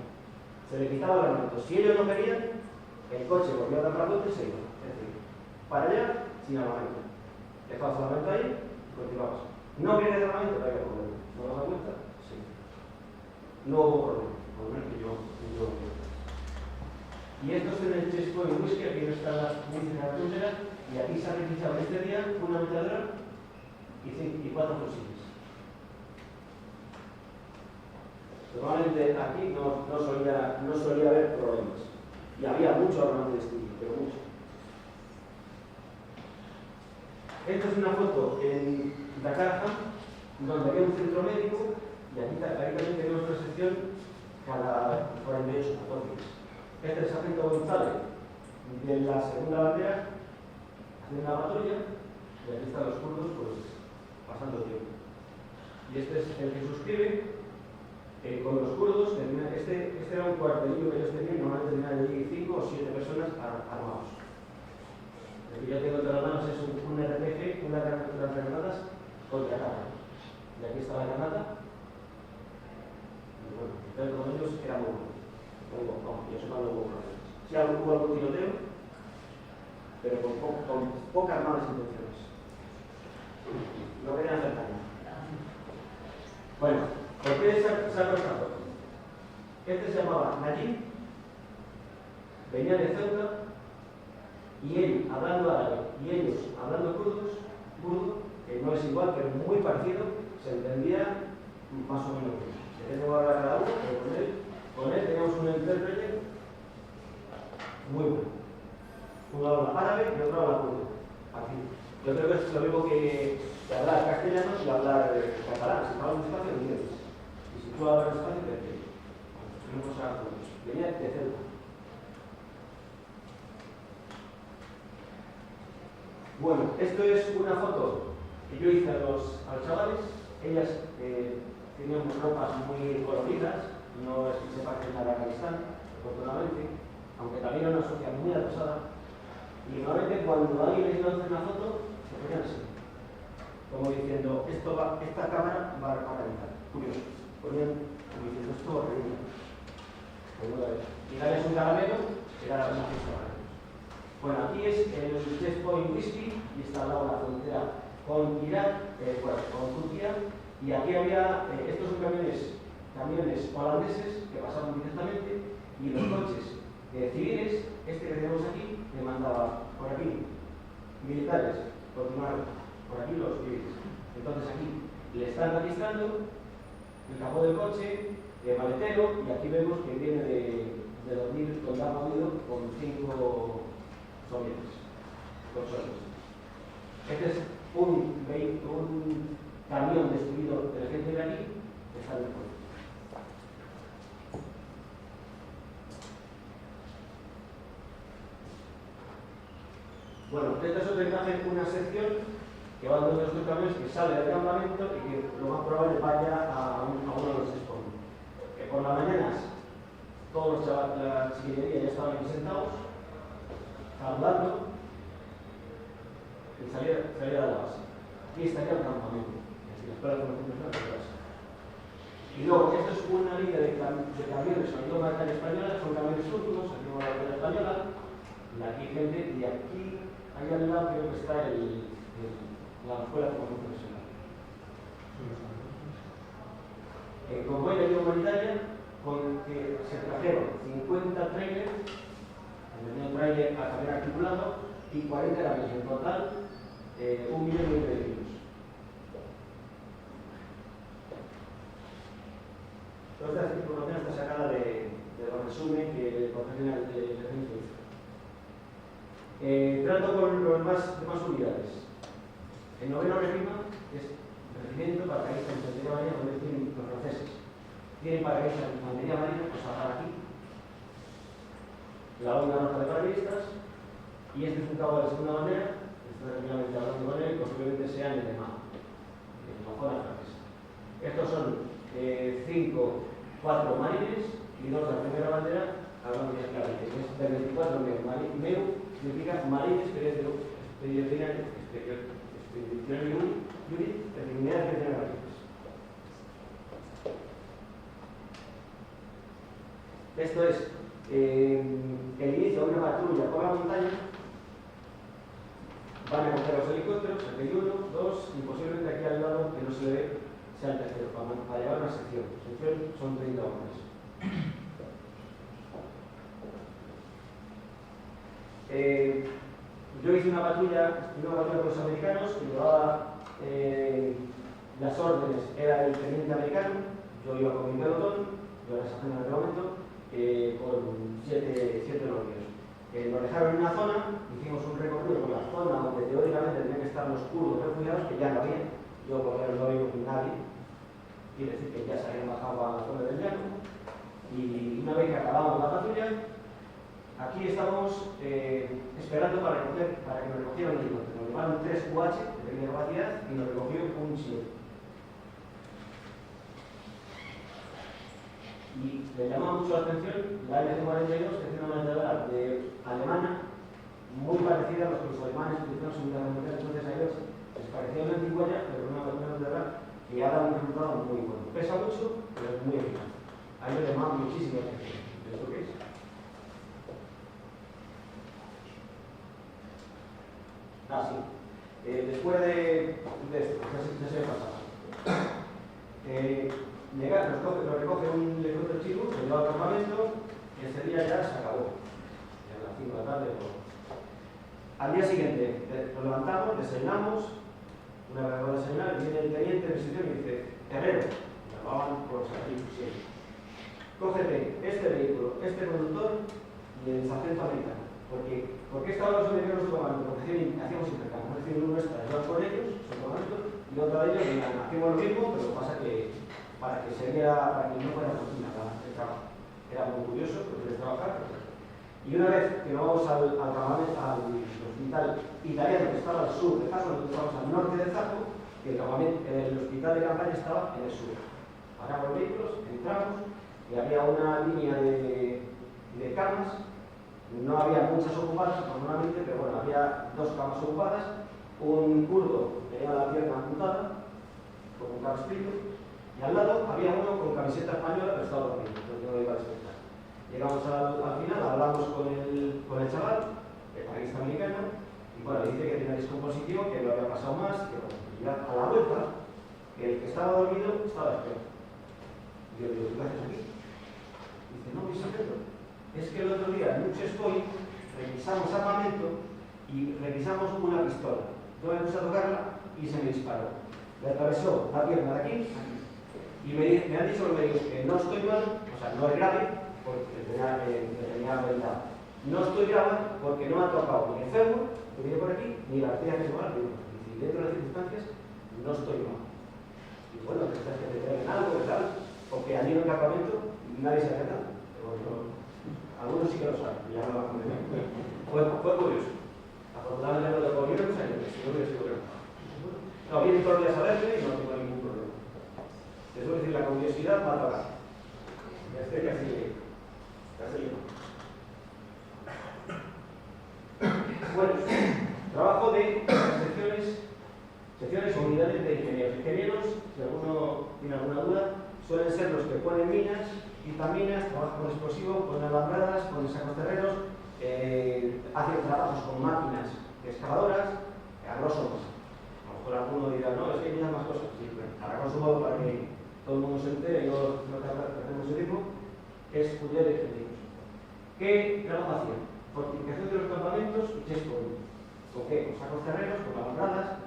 Se le quitaba el armamento. Si ellos no querían, el coche volvía a dar la vuelta y se iba. Es decir, para allá, sin armamento. Dejabas el armamento ahí y continuabas. No querías el armamento, había problema. ¿No lo das cuenta? Sí. No hubo problema. Por lo menos que yo. Y esto es en el checkpoint whisky, aquí no están las municiones de la frontera, y aquí se ha registrado este día una ametralladora y 4 fusiles. Normalmente aquí no solía haber problemas. Y había mucho armamento de estilo, pero mucho. Esta es una foto en Dakar, donde había un centro médico, y aquí también tenemos una sección cada 48 14. Este es el sargento González de la segunda bandera haciendo una patrulla, y aquí están los kurdos pues pasando tiempo. Y este es el que suscribe con los kurdos. Este era un cuartelillo que ellos tenían, normalmente tenían allí 5 o 7 personas armados. El que yo tengo entre las manos es un RPG, una de las granadas contra carga. Y aquí está la granada. Y bueno, entonces con ellos era muy bueno. Yo sé que no hubo problemas. Sí, hubo algún tiroteo, pero con pocas malas intenciones. No querían hacer daño. Bueno, ¿por qué saco esta foto? Este se llamaba Najib, venía de Ceuta, y él hablando árabe y ellos hablando kurdo, que no es igual, pero muy parecido, se entendía más o menos bien. Tenemos que hablar cada uno, pero con él teníamos un intérprete muy bueno. Uno habla árabe y otro habla kurdo. Aquí. Yo creo que es lo mismo que hablar castellano y hablar catalán. Si hablas despacio, lo entiendes. Y si tú hablas despacio, te entiendes. Venía de Ceuta. Bueno, esto es una foto que yo hice a los chavales. Ellas tenían ropas muy coloridas. No es que se parecen a Afganistán, afortunadamente, aunque también era una sociedad muy atrasada. Y normalmente cuando alguien les iba a hacer una foto, se ponían así, como diciendo, esta cámara va a realizar. Curioso. Ponían como diciendo, esto va a realizar. Y darles un caramelo, era una fiesta para ellos. Bueno, aquí es el checkpoint whisky y está al lado de la frontera con Irak, con Turquía, y aquí había, estos son camiones holandeses que pasaban directamente, y los coches civiles, este que tenemos aquí, que mandaba por aquí militares, continuaron por aquí los civiles. Entonces aquí le están registrando el capó del coche, el maletero, y aquí vemos que viene de dormir con la movido con 5 sombreros, personas. Este es un camión destruido del ejército iraquí que está en el puerto. Bueno, esta es otra imagen, una sección que va donde los camiones que sale del campamento y que lo más probable vaya a uno de los spawns. Que por las mañanas todos los chavales, la chiquillería ya estaban aquí sentados, hablando, y salía de la base. Aquí estaría el campamento. Y después la formación de la clase. Y luego, esto es una línea de camiones con la bandera española, son camiones últimos, aquí va la bandera española, y aquí hay gente, y aquí, ahí al lado creo que está la escuela de formación profesional. Como voy a ayuda humanitaria, con que se trajeron 50 trailers, venía un trailer a camión articulado, y 40 camiones en total, 1,5 millones de kilos. Toda esta información está sacada de los resúmenes que el profesional de defensa hizo. Trato con los demás unidades. El noveno regima es regimiento paracaidista de infantería marina, donde tienen los franceses. Tienen paracaidistas de infantería marina, pues ahora aquí. La onda roja de paracaidistas. Y este es un cabo de la segunda bandera. Estoy tranquilamente hablando con él, posiblemente sea en el mar, en la zona francesa. Estos son 4 marines y 2 de la primera bandera, hablando ya claramente, que es del 24 MEU, significa Marines Expeditionary Unit, de unidades que tienen marines. Esto es el inicio de una patrulla por la montaña. Van a coger los helicópteros, aquí hay 1, 2, y posiblemente aquí al lado, que no se ve, sea el tercero, para llevar una sección. Sección son 30 hombres. Yo hice una patrulla con los americanos, que llevaba las órdenes, era el teniente americano, yo iba con mi pelotón, yo era sargento en aquel momento, con 7 novios. Nos dejaron en una zona, hicimos un recorrido por la zona donde teóricamente tenían que estar los kurdos refugiados, que ya no había. Yo por ejemplo no vi con nadie, quiere decir que ya se habían bajado a la zona del llano. Y una vez que acabamos la patrulla, aquí estamos esperando para que nos recogieran el helicóptero. Nos llevaron 3 UH de pequeña capacidad y nos recogió un 7. Y le llama mucho la atención la MC-42, que es una maniobra alemana muy parecida a los que los alemanes utilizaron en la revolución. Entonces a ellos les parecía una antigüedad, pero una maniobra que ha dado un resultado muy bueno. Pesa mucho, pero es muy eficaz. A ellos le llama muchísimo la atención. ¿Esto qué es? Sí. Después de esto, ya se me pasa. Nos recoge un helicóptero chico, se lleva al campamento y ese día ya se acabó. Ya a las 5 de la tarde. Al día siguiente nos levantamos, desayunamos. Una vez acabado de desayunar, viene el teniente de prisión y dice: Herrero, me llamaban por sargento siempre. Cógete este vehículo, este conductor y el sargento americano. ¿Por qué estaban los americanos tomando? Porque hacíamos intercambio. Es decir, uno nuestra iba con ellos, su comando, y otro de ellos hacíamos lo mismo, pero pasa que para que no fuera rutina el trabajo. Era muy curioso, porque quería trabajar. Y una vez que nos vamos al hospital italiano que estaba al sur de Zaco, nosotros estábamos al norte de Zaco, que el hospital de campaña estaba en el sur. Paramos los vehículos, entramos y había una línea de camas. No había muchas ocupadas normalmente, pero bueno, había 2 camas ocupadas. Un kurdo que tenía la pierna amputada, con un cabestrito. Y al lado había uno con camiseta española, pero estaba dormido, porque no lo iba a despertar. Llegamos al final, hablamos con el chaval, el paracaidista americano, y bueno, le dice que tenía descomposición, que no había pasado más, que bueno, ya a la vuelta, el que estaba dormido estaba despierto. Y yo le digo: ¿qué haces aquí? Y dice: no, mi sargento, es que el otro día en un checkpoint revisamos armamento y revisamos una pistola. Yo me puse a tocarla y se me disparó. Le atravesó la pierna de aquí a aquí. Y me han dicho los médicos que no estoy mal, o sea, no es grave, porque tenía habilidad. No estoy grave porque no me ha tocado ni el fémur, que viene por aquí, ni la arteria femoral, y dentro de las circunstancias no estoy mal. Y bueno, que te traigan algo, tal, porque allí en el campamento nadie se hace nada. Pero bueno, algunos sí que lo saben, ya no lo han comentado. Fue curioso. afortunadamente no tengo libros, o sea, que si no hubiera sido bueno. No, vienen todos los días a verme y no tengo ningún problema. Te suelo decir, la curiosidad mata a la. Ya estoy casi lleno. Bueno, trabajo de secciones o unidades de ingenieros. Ingenieros, si alguno tiene alguna duda, suelen ser los que ponen minas, quitaminas, trabajan con explosivos, con alambradas, con sacos terreros, hacen trabajos con máquinas excavadoras, a grosso modo. A lo mejor alguno dirá, no, es que hay más cosas. Sí, pero a grosso modo, para que todo el mundo se entere, yo no hacemos el ritmo, es unidad de ingenieros. ¿Qué trabajo hacían? Fortificación de los campamentos y checkpoint. ¿Con qué? Con sacos terreros, con alambradas,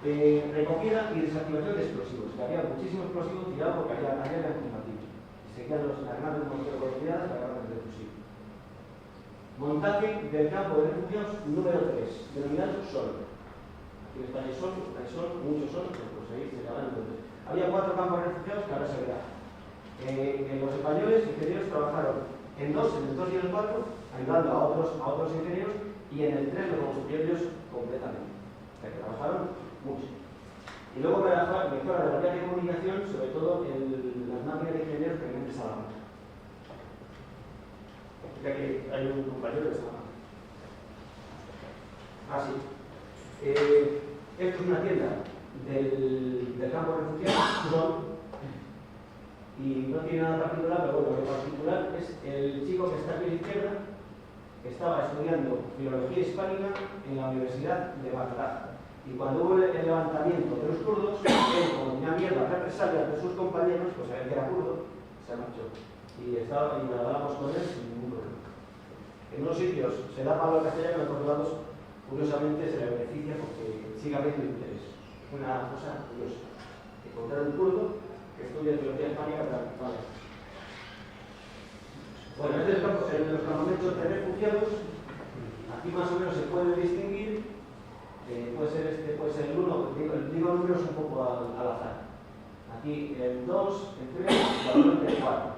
recogida y desactivación de explosivos. Que había muchísimos explosivos tirados porque había incompatibles. Y seguían las grandes motorizadas para acabar de fusil. Montaje del campo de refugiados número 3, denominado Sol. Aquí en España hay Sol, muchos Sol, pues ahí se acaban entonces. Había 4 campos de refugiados que ahora se verá. Los españoles ingenieros trabajaron en el 2 y en el 4, ayudando a otros ingenieros, y en el 3 lo construyeron ellos completamente. O sea que trabajaron mucho. Y luego mejora de la vía de comunicación, sobre todo en las máquinas de ingenieros que vienen de Salamanca. Ya que hay un compañero de Salamanca. Así. Esto es una tienda del campo de refugiados, y no tiene nada particular, pero bueno, lo particular es el chico que está aquí a la izquierda, que estaba estudiando filología hispánica en la Universidad de Bagdad. Y cuando hubo el levantamiento de los kurdos, él, como tenía miedo a represalias de sus compañeros, pues sabía que era kurdo, se marchó. Y hablábamos con él sin ningún problema. En unos sitios se da palo al castellano, en otros lados, curiosamente, se le beneficia porque sigue habiendo interés. Una cosa curiosa. Encontrar un kurdo que estudia filología hispánica para vale. Bueno, este es el de los campamentos de refugiados. Aquí más o menos se puede distinguir. Puede ser este, puede ser el 1, digo números un poco al azar. Aquí el 2, el 3, el 4.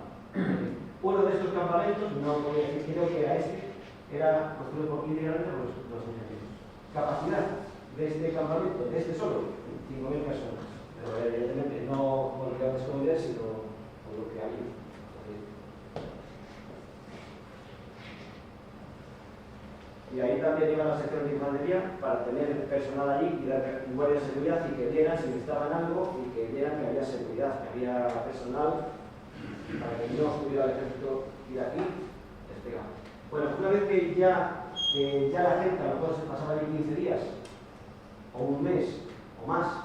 Uno de estos campamentos, no voy a decir, creo que era este, era construido por íntegramente por los ingenieros. Capacidad de este campamento, de este solo, 5.000 personas. Pero evidentemente no con unidades escondidas, sino con lo que había. Y ahí también iba la sección de infantería para tener personal allí y dar guardia de seguridad y que vieran si necesitaban algo y que vieran que había seguridad, que había personal para que no estuviera el ejército iraquí desplegado. Bueno, una vez que ya la gente a lo mejor se pasaba allí 15 días o un mes o más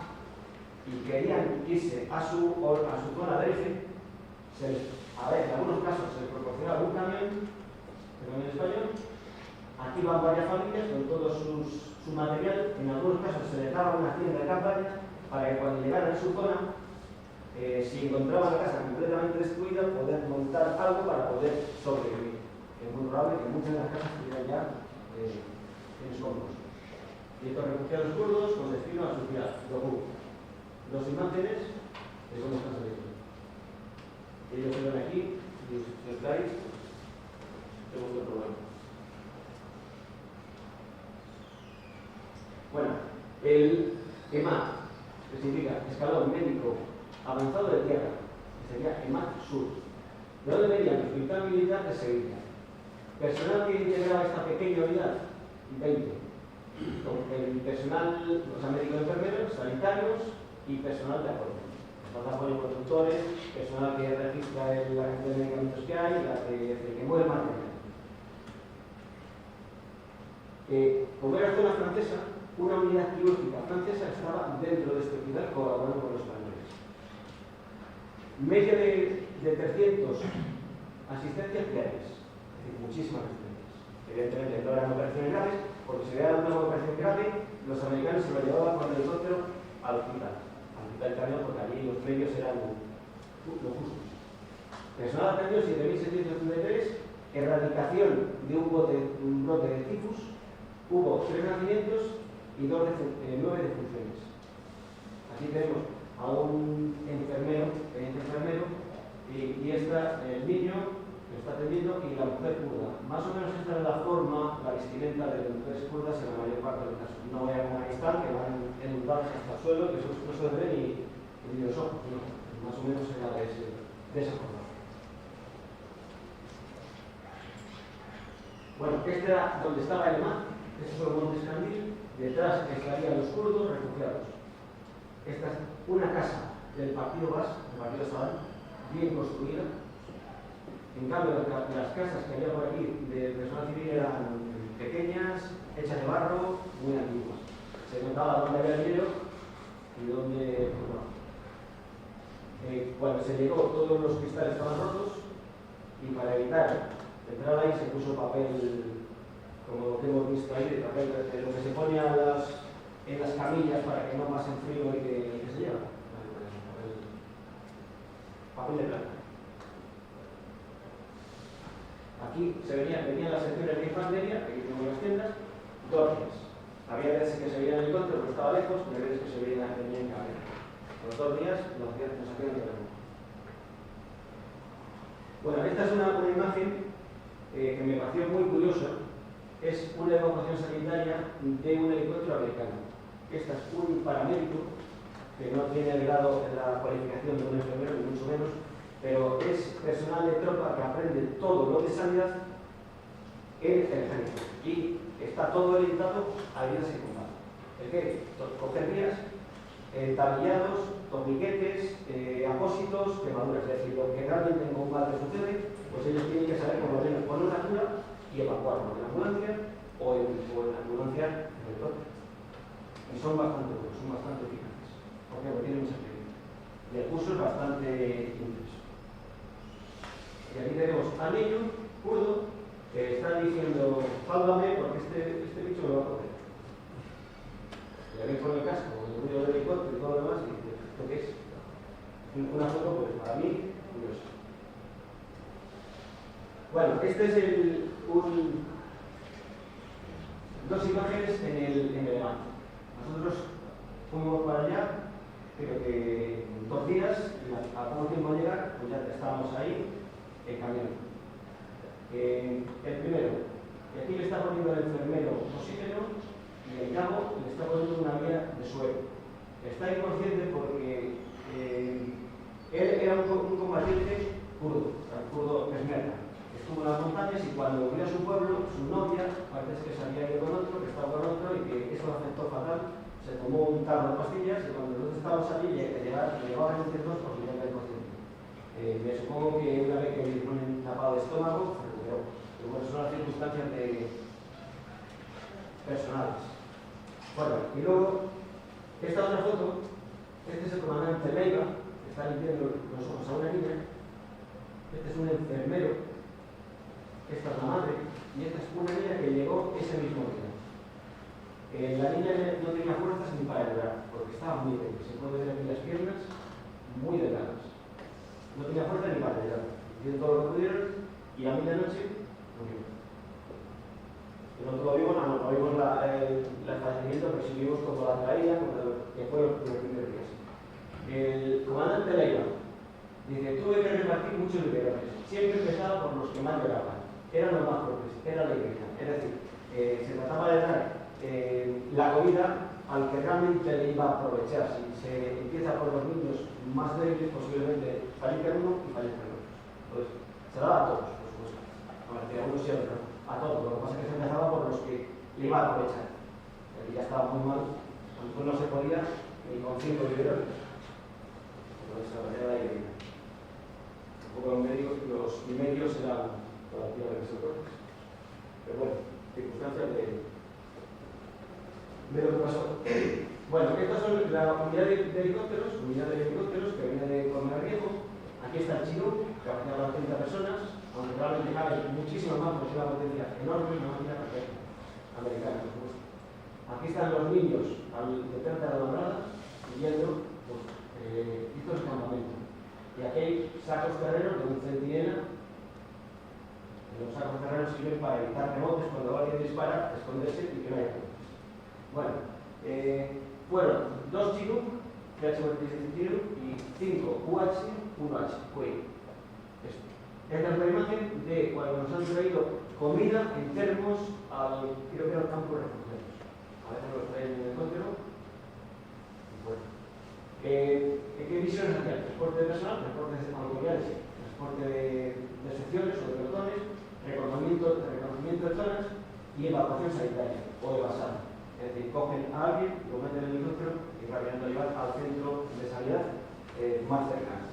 y querían irse a su zona de eje, en algunos casos se les proporcionaba un camión español. Aquí van varias familias con todo su material. En algunos casos se les daba una tienda de campaña para que cuando llegaran a su zona, si encontraban la casa completamente destruida, poder montar algo para poder sobrevivir. Es muy probable que muchas de las casas estuvieran ya en escombros. Y estos refugiados kurdos con destino a su ciudad, Dokkum. Dos imágenes de cómo están saliendo. Ellos se ven aquí, y si estáis, tenemos otro problema. Bueno, el EMAT, que significa Escalón Médico Avanzado de Tierra, que sería EMAT Sur. ¿De dónde venían? El Hospital Militar de Sevilla. Personal que integraba esta pequeña unidad, 20. El personal, o sea, médicos enfermeros, sanitarios y personal de apoyo. Personal de apoyo productores, personal que registra la cantidad de medicamentos que hay, el que mueve el material. Como era zona francesa, una unidad quirúrgica francesa estaba dentro de este hospital colaborando con los españoles. Media de 300 asistencias diarias, es decir, muchísimas asistencias. Evidentemente no eran operaciones graves, porque si hubiera una operación grave, los americanos se lo llevaban con el helicóptero al hospital italiano, porque allí los medios eran lo justos. Personal atendió 7.733, erradicación de un brote de tifus, hubo 3 nacimientos y 9 defunciones. Aquí tenemos a un enfermero, teniente enfermero, y el niño lo está atendiendo, y la mujer kurda. Más o menos esta es la forma, la vestimenta de las mujeres kurdas en la mayor parte de los casos. No voy a Afganistán, que van enundadas hasta el suelo, que eso no se ve ni los ojos, no. Más o menos era de esa forma. Bueno, este era donde estaba el mar, este es el monte Escandil, detrás estarían los kurdos refugiados. Esta es una casa del partido Bas, del partido Sadal, bien construida. En cambio, las casas que había por aquí de personal civil eran pequeñas, hechas de barro, muy antiguas. Se notaba dónde había dinero y dónde... Cuando se llegó, todos los cristales estaban rotos, y para evitar entrar ahí se puso papel, como lo que hemos visto ahí, de papel de lo que se pone en las camillas para que no pasen frío y que se lleva. Papel de plata. Aquí venían las secciones de infantería, aquí tenemos las tiendas, dormias. Había veces que se veían en helicóptero, pero estaba lejos, y había veces que se veían en camino. Los 2 días nos hacían de verano. Bueno, esta es una imagen que me pareció muy curiosa. Es una evacuación sanitaria de un helicóptero americano. Esta es un paramédico que no tiene el grado en la cualificación de un enfermero, ni mucho menos, pero es personal de tropa que aprende todo lo de sanidad en el ejército. Y está todo orientado a vidas en combate. ¿El qué? Coger vías, tabillados, torniquetes, apósitos, quemaduras. Es decir, lo que realmente en combate sucede, pues ellos tienen que saber por lo menos poner una cura y evacuarlo en la ambulancia o en la ambulancia en el helicóptero. Y son bastante buenos, son bastante eficaces, porque no tienen mucha experiencia. Y el curso es bastante intenso. Y aquí tenemos al niño kurdo que está diciendo, sálvame porque este bicho me va a coger. Le ven con el casco, el ruido del helicóptero y todo lo demás, y dice, ¿esto qué es? Una foto, pues para mí, curiosa. Bueno, este es dos imágenes en el Levante. Nosotros fuimos para allá, creo que 2 días, y a poco tiempo de llegar, pues ya estábamos ahí en camión. El primero, y aquí le está poniendo el enfermero oxígeno, y el cabo le está poniendo una vía de suelo. Está inconsciente porque él era un combatiente kurdo, el kurdo Peshmerga. Estuvo en las montañas y cuando volvió a su pueblo, su novia, parece que se había ido con otro, que estaba con otro y que eso lo afectó fatal. Se tomó un tarro de pastillas y cuando nosotros estábamos allí, llevaban entre dos porque ya era inconsciente. Me supongo que una vez que le ponen tapado de estómago, se recuperó. Pero bueno, son las circunstancias personales. Bueno, y luego, esta otra foto, este es el comandante Leiva, que está limpiando los ojos a una niña. Este es un enfermero, esta es la madre, y esta es una niña que llegó ese mismo día. La niña no tenía fuerzas ni para llorar, porque estaba muy débil, se puede ver aquí las piernas muy delgadas. No tenía fuerza ni para llorar. Hicieron todo lo que pudieron, y a medianoche murió. Y nosotros lo vimos, no vimos el fallecimiento, pero sí vimos como la traía, que fue los primeros días. El comandante Leiva dice, tuve que repartir muchos liberales. Siempre empezaba por los que más lloraban. Eran los más fuertes, era la iglesia. Es decir, se trataba de dar la comida al que realmente le iba a aprovechar. Si se empieza por los niños más débiles, posiblemente fallezca uno y fallezca el otro. Entonces, se daba a todos, por supuesto. A unos y a otros. A todos. Lo que pasa es que se empezaba por los que le iba a aprovechar. Y ya estaba muy mal. Entonces no se podía ni con 5 liberales. Entonces, era la iglesia. Un poco los medios eran para tirar de nosotros. Pero bueno, circunstancias de lo que pasó. Bueno, estas son la unidad de helicópteros que viene de Colmenar Viejo. Aquí está el Chinook, que abarca a 30 personas, aunque realmente cabe muchísimo más porque es una potencia enorme, una máquina perfecta, americana, por supuesto. Aquí están los niños de Perta de la Labrada, siguiendo, pues, hizo el campamento. Y aquí hay sacos terreros de un centinela. Los sacos terreros sirven para evitar rebotes cuando alguien dispara, esconderse y que no haya rebotes. Bueno, fueron 2 Chinook, PH-46 Chinook y 5 UH, 1H, Quake. Esto. Esta es una imagen de cuando nos han traído comida en termos creo que era el campo de refugiados. A veces los traen en el helicóptero. Bueno. ¿Qué misiones hacían? Transporte de personal, transporte de automóviles, transporte de secciones o de pelotones, reconocimiento de zonas y evacuación sanitaria o evasada. Es decir, cogen a alguien, lo meten en el helicóptero y van a llevar al centro de sanidad más cercano.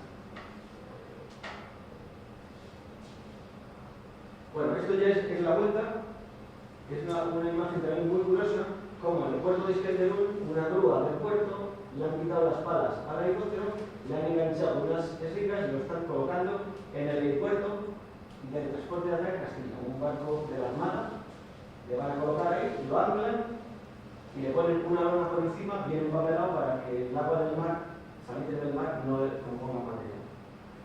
Bueno, esto ya es la vuelta, es una imagen también muy curiosa, como en el puerto de Iskenderun, una grúa del puerto, le han quitado las palas al helicóptero, le han enganchado unas esricas y lo están colocando en el aeropuerto del transporte de acá en Castilla, un barco de la Armada, le van a colocar ahí, lo anclan y le ponen una lona por encima, bien empapelado para que el agua del mar, saliente del mar, no le componga material.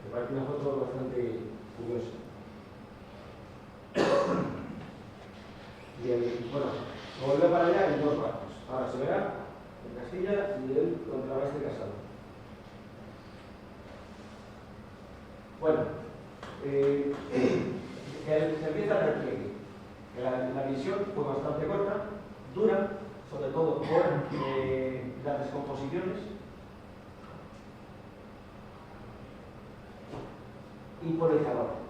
Me parece una foto bastante curiosa. Bien, bueno, se volvió para allá en dos barcos. Ahora se verá en Castilla y el contrabeste casado. Bueno, se empieza a repliegue. La misión fue bastante corta, dura, sobre todo por las descomposiciones y por el calor.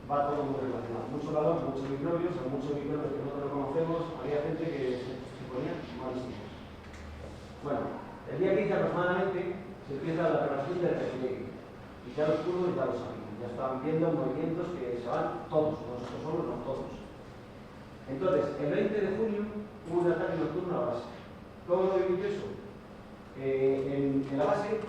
Va todo muy relacionado. Mucho calor, muchos microbios que nosotros no conocemos, había gente que se ponía malísimos. Bueno, el día 15 aproximadamente se empieza la preparación del repliegue. Y ya los kurdos ya lo sabían, ya estaban viendo movimientos que se van todos, nosotros solos, no todos. Entonces, el 20 de junio hubo un ataque nocturno a la base. ¿Cómo lo vivió eso? En la base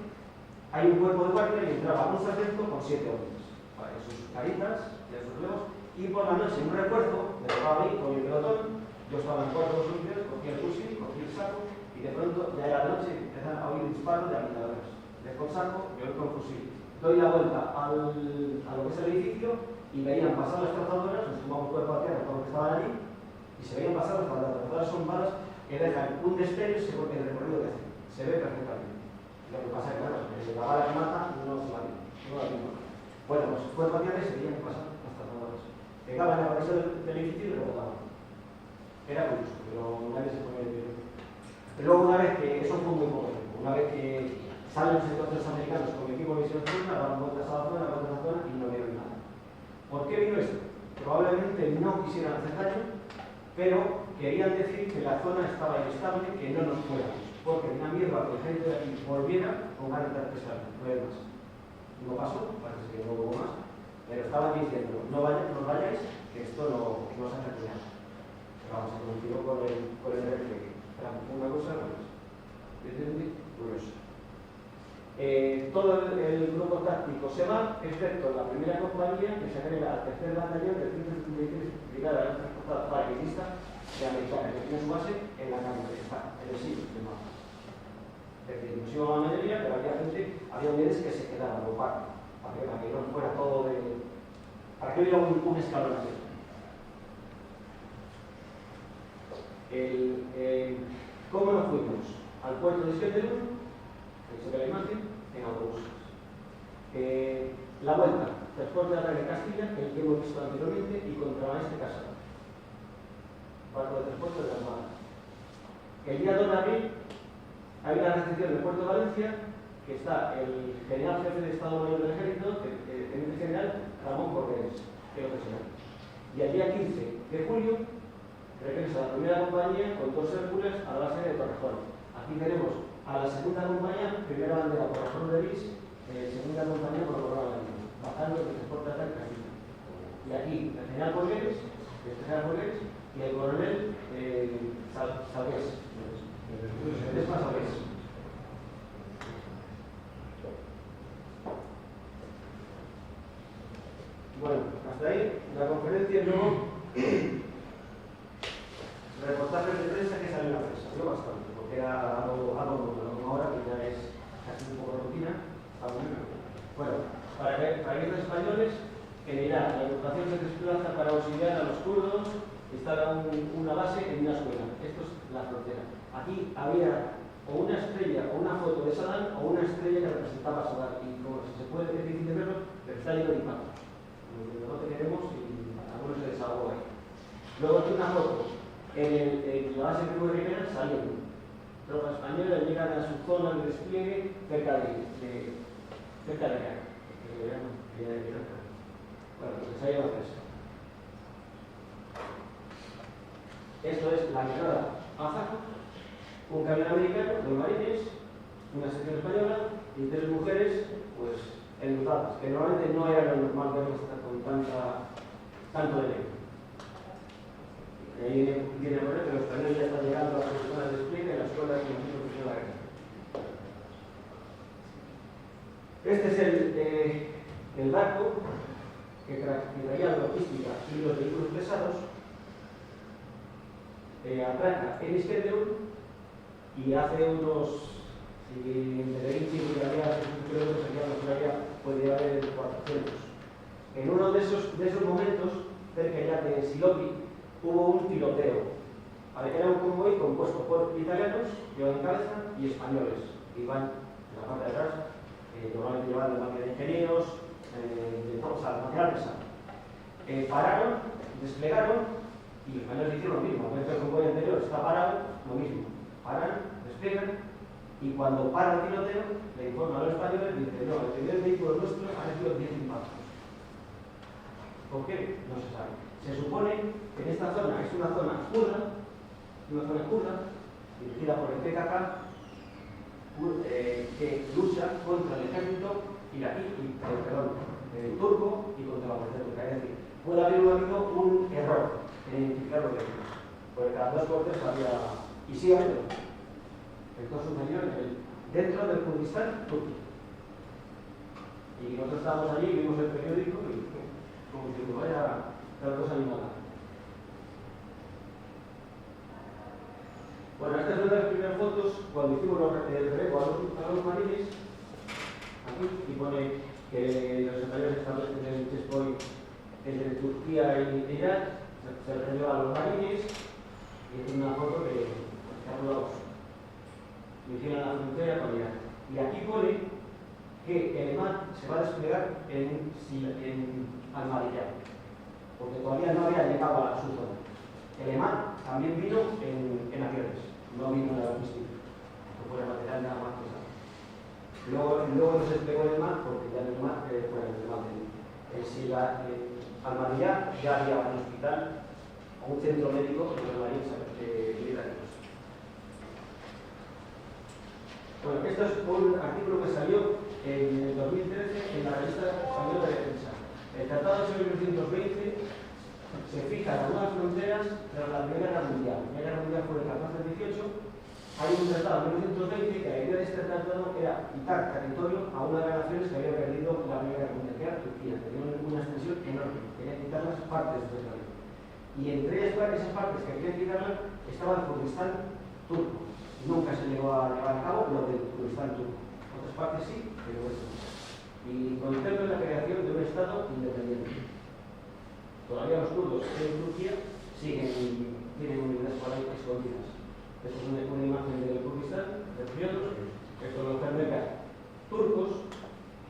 hay un cuerpo de guardia y entraba un sargento con 7 hombres. En sus caritas, en sus relevos, y por la noche un refuerzo, me tocaba a mí con mi pelotón, yo estaba en 4 posiciones, cogí el fusil, cogí el saco, y de pronto, ya era noche, empiezan a oír disparos de ametralladoras. Dejo el saco, yo con el fusil. Doy la vuelta a lo que es el edificio y veían pasar las trazadoras, nos tomamos cuerpo a tierra con los que estaban allí, y se veían pasar las trazadoras. Son balas que dejan un destello según el recorrido que hacen. Se ve perfectamente. Lo que pasa es que, claro, la bala que mata no se la ve. Bueno, pues cuerpo a tierra y se veían pasar las trazadoras. Llegaban a la cabeza del edificio y rebotaban. Era curioso, pero nadie se ponía de pie. Pero luego, una vez que, eso fue muy poco tiempo, una vez que salen los helicópteros americanos con equipo de visión nocturna, daban vueltas a la zona y no vieron nada. ¿Por qué vino esto? Probablemente no quisieran hacer daño, pero querían decir que la zona estaba inestable, que no nos fuéramos, porque tenían miedo a que la gente de aquí volviera con ganas de empezar, no hay más. No pasó, parece que no hubo más, pero estaban diciendo, no vayáis, que esto no se ha terminado. Vamos, se coincidió con el repliegue. Era una cosa más. Curioso. Todo el grupo táctico se va, excepto la primera compañía que se agrega al tercer batallón del 173 Brigada Transportada Paracaidista de Americana, que tiene su base en la calle, está en el sitio de mapa. Es decir, nos íbamos a la mayoría, pero había unidades que se quedaban, o para que no fuera todo de. Para que hubiera un escalón así. ¿Cómo nos fuimos? Al puerto de Iskenderun, que se ve la imagen, en autobuses. La vuelta, transporte de ataque Castilla, el que hemos visto anteriormente, y contrabandista casado. Barco de transporte de la Armada. El día 2 de abril hay una recepción en el puerto de Valencia, que está el general jefe de Estado Mayor del Ejército, el teniente general Ramón Correres, que es el y el día 15 de julio regresa la primera compañía con 2 Hércules a la base de Torrejón. Aquí tenemos a la segunda compañía, primera bandera por Torrejón de Lis, segunda compañía por Correjón de Lis, bajando el transporte de ataque Castilla. Y aquí el general Correres, y el coronel Salgués. Es más Salgués. Bueno, hasta ahí la conferencia. Luego reportajes de prensa que salió en la prensa, salió bastante, porque era algo como ahora, que ya es casi un poco de rutina. Bueno, para guerras españoles, en Irán, la agrupación se desplaza para auxiliar a los kurdos, instala una base en una escuela. Esto es la frontera. Aquí había o una estrella o una foto de Saddam o una estrella que representaba a Saddam, y como se puede ver difícil verlo, pero está lleno de impactos. no te queremos, y algunos se desahogó ahí. Luego tiene una foto en la base de Rivera saliendo. Tropas españolas llegan a su zona de despliegue cerca de Irak. Bueno, pues les ha llevado a eso. Esto es la llegada a Zaco, un camión americano, dos marines, una sección española y tres mujeres, pues, enlutadas, que normalmente no era lo normal verlas con tanto de negro. Ahí viene a poner que los españoles ya están llegando a las zonas de despliegue en las escuelas que nos hizo la guerra. Este es el barco que traía logística y los vehículos pesados, atraca en Iskenderun y hace unos, si entre 20 y kilómetros aquí a la playa podría haber 400. En uno de esos momentos, cerca ya de Silopi, hubo un tiroteo. Era un convoy compuesto por italianos, que iban en cabeza, y españoles, que iban en la parte de atrás, normalmente llevando máquina de ingenieros, de todo, o sea, material pesado. Pararon, desplegaron, y los españoles hicieron lo mismo. El convoy anterior está parado, lo mismo. Paran, desplegan, y cuando para el tiroteo, le informan a los españoles y dicen: no, el primer vehículo nuestro ha recibido 10 impactos. ¿Por qué? No se sabe. Se supone que en esta zona es una zona kurda, dirigida por el PKK, que lucha contra el ejército iraquí, turco y contra la policía turca. Es decir, puede haber habido un error en identificar los vehículos, porque cada dos cortes había, y sigue habiendo. Esto sucedió dentro del Kurdistán turco. Y nosotros estábamos allí, vimos el periódico y como diciendo: vaya, cada cosa animada. Bueno, estas son las primeras fotos cuando hicimos el relevo a los marines. Aquí, y pone que los españoles establecen el checkpoint entre Turquía e Irak, se relevan a los marines, y es una foto que los hicieron a la frontera con Irak. Y aquí pone que el EMAD se va a desplegar en Almadiyah, porque todavía no había llegado a su zona. El EMAD también vino en aviones, no vino en la logística, que fuera material nada más pesado. Luego no se desplegó el EMAD porque ya el EMAD fue el EMAD. Si Almadiyah ya había un hospital o un centro médico de los marines británicos. Bueno, esto es un artículo que salió en el 2013 en la revista española de defensa. El Tratado de 1920 se fija algunas fronteras tras la Primera Guerra Mundial. La Primera Guerra Mundial fue del 14 al 18. Hay un tratado en 1920 que la idea de este tratado era quitar territorio a una de las naciones que había perdido la Primera Guerra Mundial, que era Turquía. Tenía una extensión enorme, quería quitar las partes de esa ley. Y entre esas partes que querían quitarlas estaba el Kurdistán turco. Nunca se llegó a llevar a cabo lo del Kurdistán turco. Otras partes sí, pero eso no. Y contempla la creación de un Estado independiente. Todavía los kurdos en Turquía tienen unidades por ahí escondidas. Esto es una imagen del Kurdistán, de refugiados. Estos son los termekas turcos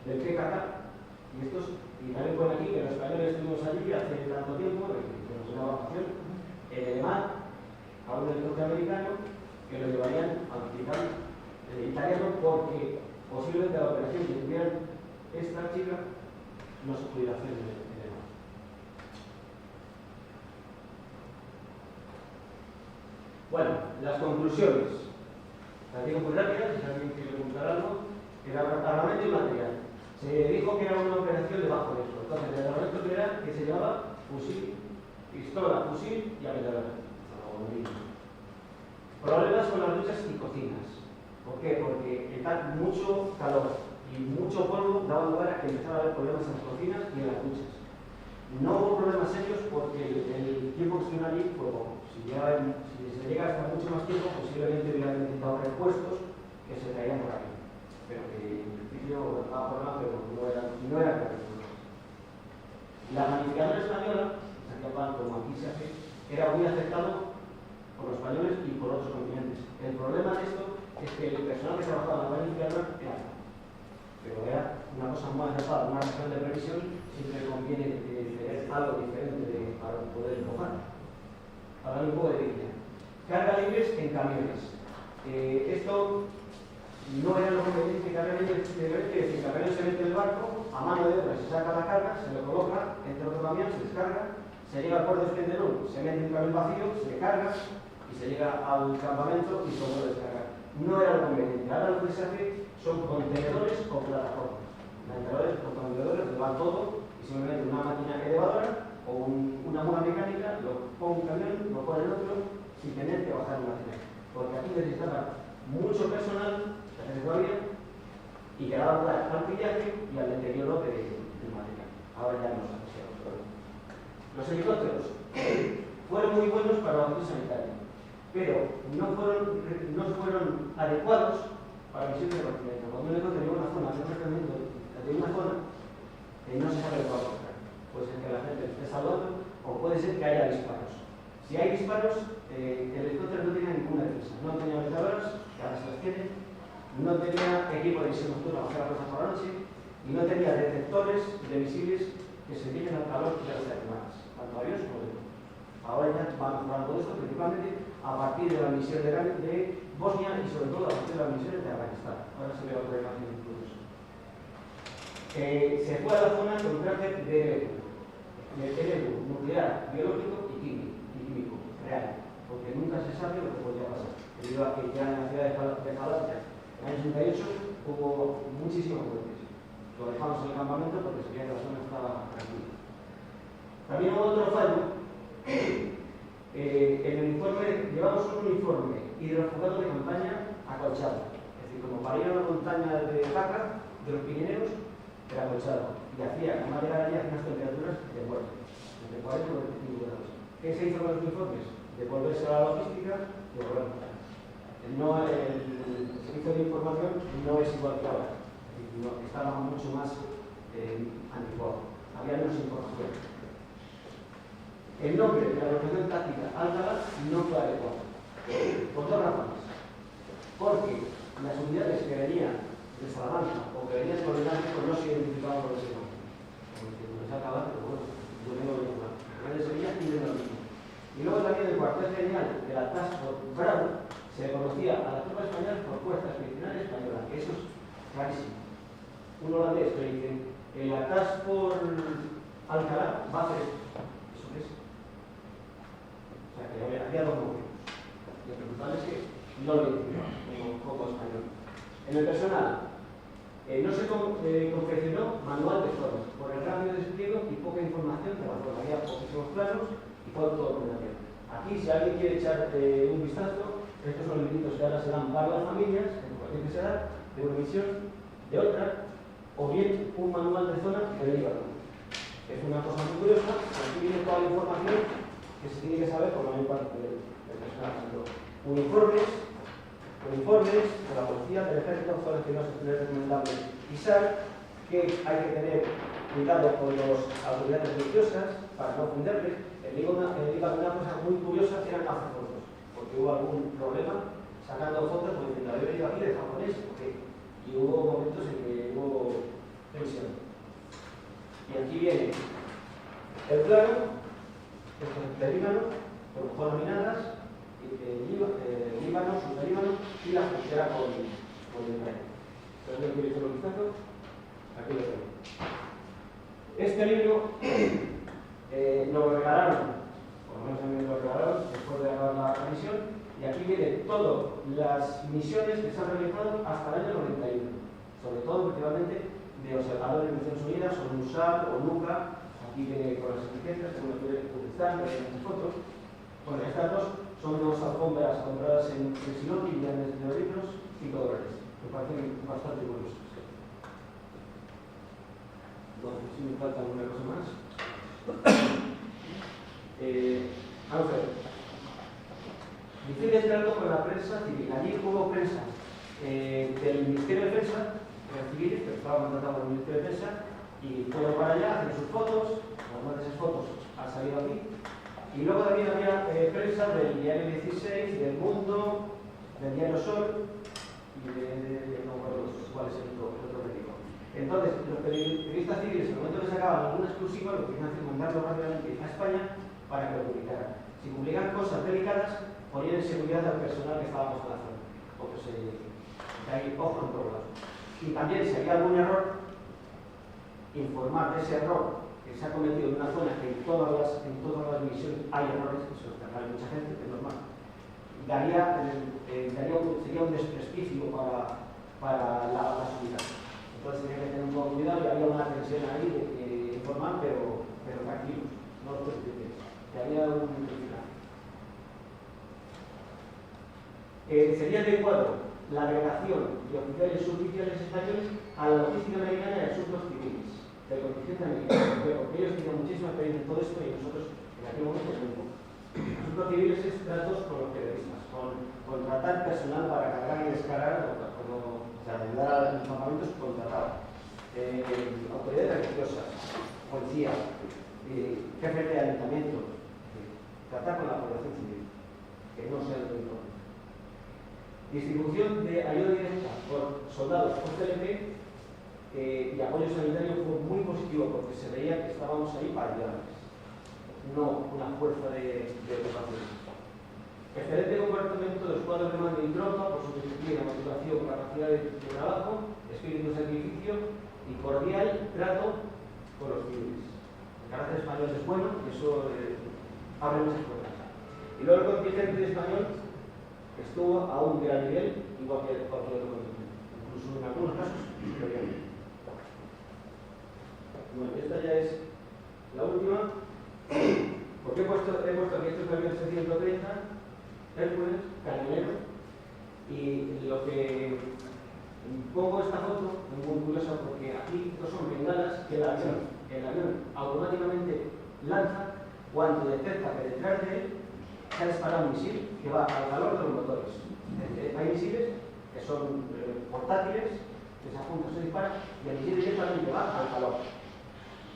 del PKK. Y también pone aquí que los españoles estuvimos allí hace tanto tiempo, que nos dio la vacación, en el EMAD, a un helicóptero americano, que lo llevarían al hospital italiano porque posiblemente la operación que tuvieran esta chica no se pudiera hacer en el EMAD. Bueno, las conclusiones. Las digo muy rápidas, si alguien quiere preguntar algo. El armamento y material. Se dijo que era una operación de bajo riesgo. Entonces, el armamento era que se llevaba fusil, pistola, fusil y ametralladora. Problemas con las duchas y cocinas. ¿Por qué? Porque está mucho calor y mucho polvo daba lugar a que empezara a haber problemas en las cocinas y en las duchas. No hubo problemas serios porque el tiempo que estuvieron allí fue poco. Si se llega a estar mucho más tiempo, posiblemente hubieran necesitado repuestos que se traían por aquí. Pero que en principio estaba por nada, pero no era claro. La panificadora española, que se hacía pan como aquí se hace, era muy aceptado por los españoles y por otros continentes. El problema de esto es que el personal que trabajaba en la panificadora era, pero era una cosa más adecuada, una región de previsión, siempre conviene tener algo diferente para poder empujar. Hablando un poco de línea. Carga libres en camiones. Esto no era lo conveniente. Carga libre quiere decir que el camión se mete en el barco, a mano de obra se saca la carga, se lo coloca entre otro camión, se descarga, se llega al puerto de Espenderún, se mete en un camión vacío, se carga y se llega al campamento y se vuelve a descargar. No era lo conveniente. Ahora lo que se hace son contenedores o plataformas. Los contenedores que van todo y simplemente una máquina elevadora o una mula mecánica, lo pone un camión, lo pone en otro, sin tener que bajar una máquina. Porque aquí necesitaba mucho personal, todavía, y quedaba para el pillaje y al deterioro del material. Ahora ya no se hace eso. Los helicópteros fueron muy buenos para la atención sanitaria, pero no fueron adecuados para misiones de reconocimiento. Cuando un helicóptero llega a una zona de reconocimiento de una zona, no se sabe lo que va a pasar. Puede ser que la gente esté salvando o puede ser que haya disparos. Si hay disparos, el helicóptero no tenía ninguna defensa. No tenía metradoras, que ahora se las tiene, no tenía equipo de visión nocturna para hacer las cosas por la noche y no tenía detectores de misiles que se dirigen al calor de las armadas, tanto aviones como de. Ahora ya van mejorando todo esto, principalmente a partir de la misión de Bosnia y sobre todo a partir de las misiones de Afganistán. Ahora se ve otra imagen incluso. Se fue a la zona con un traje de NU, nuclear, biológico y químico, real, porque nunca se sabe lo que podría pasar. Debido a que ya en la ciudad de Jalatia, en el año 68, hubo muchísimas muertes. Lo dejamos en el campamento porque se veía que la zona estaba tranquila. También hubo otro fallo. En el uniforme, llevamos un uniforme hidrofugado de campaña acolchado. Es decir, como para ir a una montaña de Jaca, de los Pirineos, era acolchado. Y hacía, una llegar allí a unas temperaturas de muerte, entre 40 y 45 grados. ¿Qué se hizo con los uniformes? Devolverse a la logística y volver a montar. El servicio de información no es igual que ahora. Es decir, estaba mucho más anticuado. Había menos información. El nombre de la organización táctica Alcalá no fue adecuado. Por dos razones. Porque las unidades que venían de Salamanca o que venían de Coordinación no se identificaban con ese nombre. Como les acaba, pero bueno, yo vengo de Yucatán. Vengo de Sevilla y de lo mismo. Y luego también el cuartel general de la Task Force Bravo se conocía a la tropa española por Fuerza Expedicionaria Española, que eso es rarísimo. Un holandés que dice que la Task Force Alcalá va a hacer esto. ¿Eso qué es? O sea, que había dos motivos. Lo principal es que no lo identificaba como español. En el personal, no se confeccionó manual de zonas por el rápido despliegue y poca información de la zona. Había poquísimos planos y fue todo coordinación. Aquí, si alguien quiere echar un vistazo, estos son los minutos que ahora se dan para las familias, en cualquier que se da, de una misión, de otra, o bien un manual de zona del Líbano. Es una cosa muy curiosa, aquí viene toda la información que se tiene que saber por la mayor parte del personal. Uniformes de la policía, del ejército, zonas que no se es recomendable pisar, que hay que tener cuidado con las autoridades religiosas para no ofenderles. Digo una cosa muy curiosa, que eran hacer fotos, porque hubo algún problema sacando fotos, porque diciendo, había venido aquí de japonés, y hubo momentos en que hubo tensión. Y aquí viene el plano, del Líbano, con zonas minadas, Líbano, sur de Líbano, y la frontera con Israel. Entonces, ¿no quiero echar un vistazo? Aquí lo tengo. Este libro nos lo regalaron, por lo menos a mí me lo regalaron, después de acabar la misión, y aquí vienen todas las misiones que se han realizado hasta el año 91, sobre todo principalmente de observadores de Naciones Unidas, o NUSAR, o NUCA. Aquí viene con las etiquetas, como lo quiere utilizar, en fotos. Bueno, estas dos son dos alfombras compradas en Sinop y vienen de libros, $5. Me parecen bastante curiosas. Bueno, si me falta alguna cosa más. Vamos a ver. Estoy entrando con la prensa civil. Allí hubo prensa del Ministerio de Defensa, civiles, que estaba contratado por el Ministerio de Defensa, y fueron para allá, hacen sus fotos, algunas de esas fotos han salido aquí. Y luego también había prensa del diario 16, del Mundo, del diario Sol y no recuerdo cuál es el otro periódico. En Entonces, los periodistas civiles, en el momento que sacaban alguna exclusiva, lo que querían hacer es mandarlo rápidamente a España para que lo publicaran. Si publican cosas delicadas, ponían en seguridad al personal que estábamos en la zona. Porque hay ojo en todos lados. Y también, si había algún error, informar de ese error que se ha cometido en una zona que en todas las misiones hay errores, que eso hay mucha gente, que es normal. Sería un desprestigio para la subida. Entonces tenía que tener un poco de cuidado y había una tensión ahí de informar, pero tranquilos, no os preocupéis, que había un final. Sería adecuado la agregación de oficiales y suboficiales españoles a la logística americana y asuntos civiles, de la constitución americana, porque ellos tienen muchísima experiencia en todo esto y nosotros en aquel momento muy poco. Asuntos civiles es tratos con los periodistas, contratar personal para cargar y descargar, ayudar a los campamentos, contratar. Autoridades religiosas, policía, jefe de ayuntamiento, tratar con la población civil, que no sea el territorio. Distribución de ayuda directa por soldados OCLP y apoyo sanitario fue muy positivo porque se veía que estábamos ahí para ayudarles, no una fuerza de ocupación. Excelente comportamiento de los cuadros de mando y tropa por su disciplina, motivación, capacidad de trabajo, espíritu de sacrificio y cordial trato con los civiles. El carácter español es bueno y eso abre muchas puertas. Y luego el contingente español estuvo a un gran nivel, igual que cualquier otro contingente, incluso en algunos casos superior. Bueno, esta ya es la última. Porque he puesto aquí estos aviones 130 Hércules, camionero, y lo que pongo esta foto es muy curiosa porque aquí no son bengalas que el avión automáticamente lanza cuando detecta que detrás de él se ha disparado un misil que va al calor de los motores. Hay misiles que son portátiles, que se apuntan, se disparan, y el misil directamente va al calor.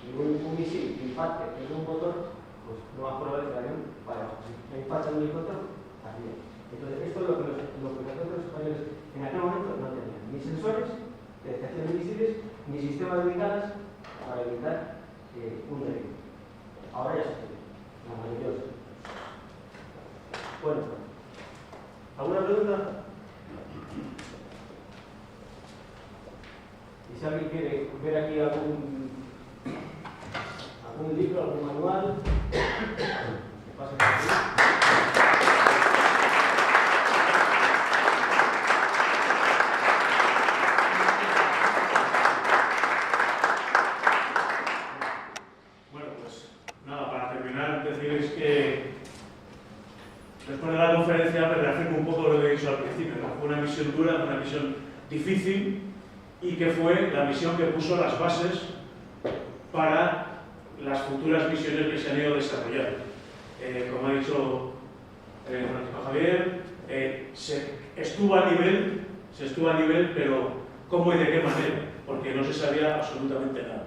Y un misil que impacte en un motor, pues no va a probar el avión para abajo. Si impacta en un helicóptero, también. Entonces, esto es lo que los españoles en aquel momento no tenían. Ni sensores de detección de misiles, ni sistemas de bengalas para evitar un delito. Ahora ya se tiene, la mayoría de los casos. Bueno, ¿alguna pregunta? Y si alguien quiere ver aquí algún libro, algún manual, que pase por aquí. Bueno, pues nada, para terminar, deciros que después de la conferencia me reafirmo un poco lo que he dicho al principio, ¿no? Fue una misión dura, una misión difícil y que fue la misión que puso las bases para las futuras misiones que se han ido desarrollando. Como ha dicho Francisco Javier, se estuvo a nivel, pero ¿cómo y de qué manera? Porque no se sabía absolutamente nada.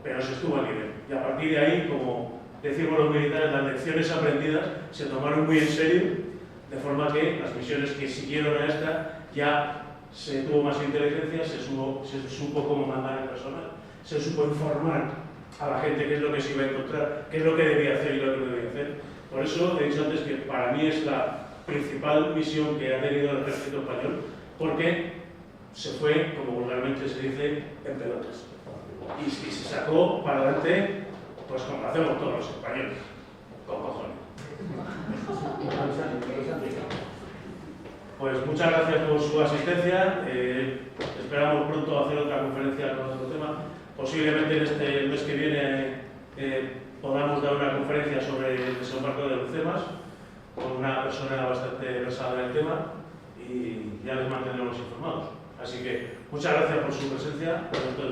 Pero se estuvo a nivel. Y a partir de ahí, como decimos los militares, las lecciones aprendidas se tomaron muy en serio, de forma que las misiones que siguieron a esta ya se tuvo más inteligencia, se supo cómo mandar el personal, se supo informar a la gente qué es lo que se iba a encontrar, qué es lo que debía hacer y lo que no debía hacer. Por eso he dicho antes que para mí es la principal misión que ha tenido el ejército español, porque se fue, como vulgarmente se dice, en pelotas. Y se sacó para adelante, pues como lo hacemos todos los españoles, con cojones. Pues muchas gracias por su asistencia. Esperamos pronto hacer otra conferencia con otro tema. Posiblemente en este mes que viene podamos dar una conferencia sobre el desembarco de los temas con una persona bastante versada en el tema y ya les mantendremos informados. Así que muchas gracias por su presencia. Por esto de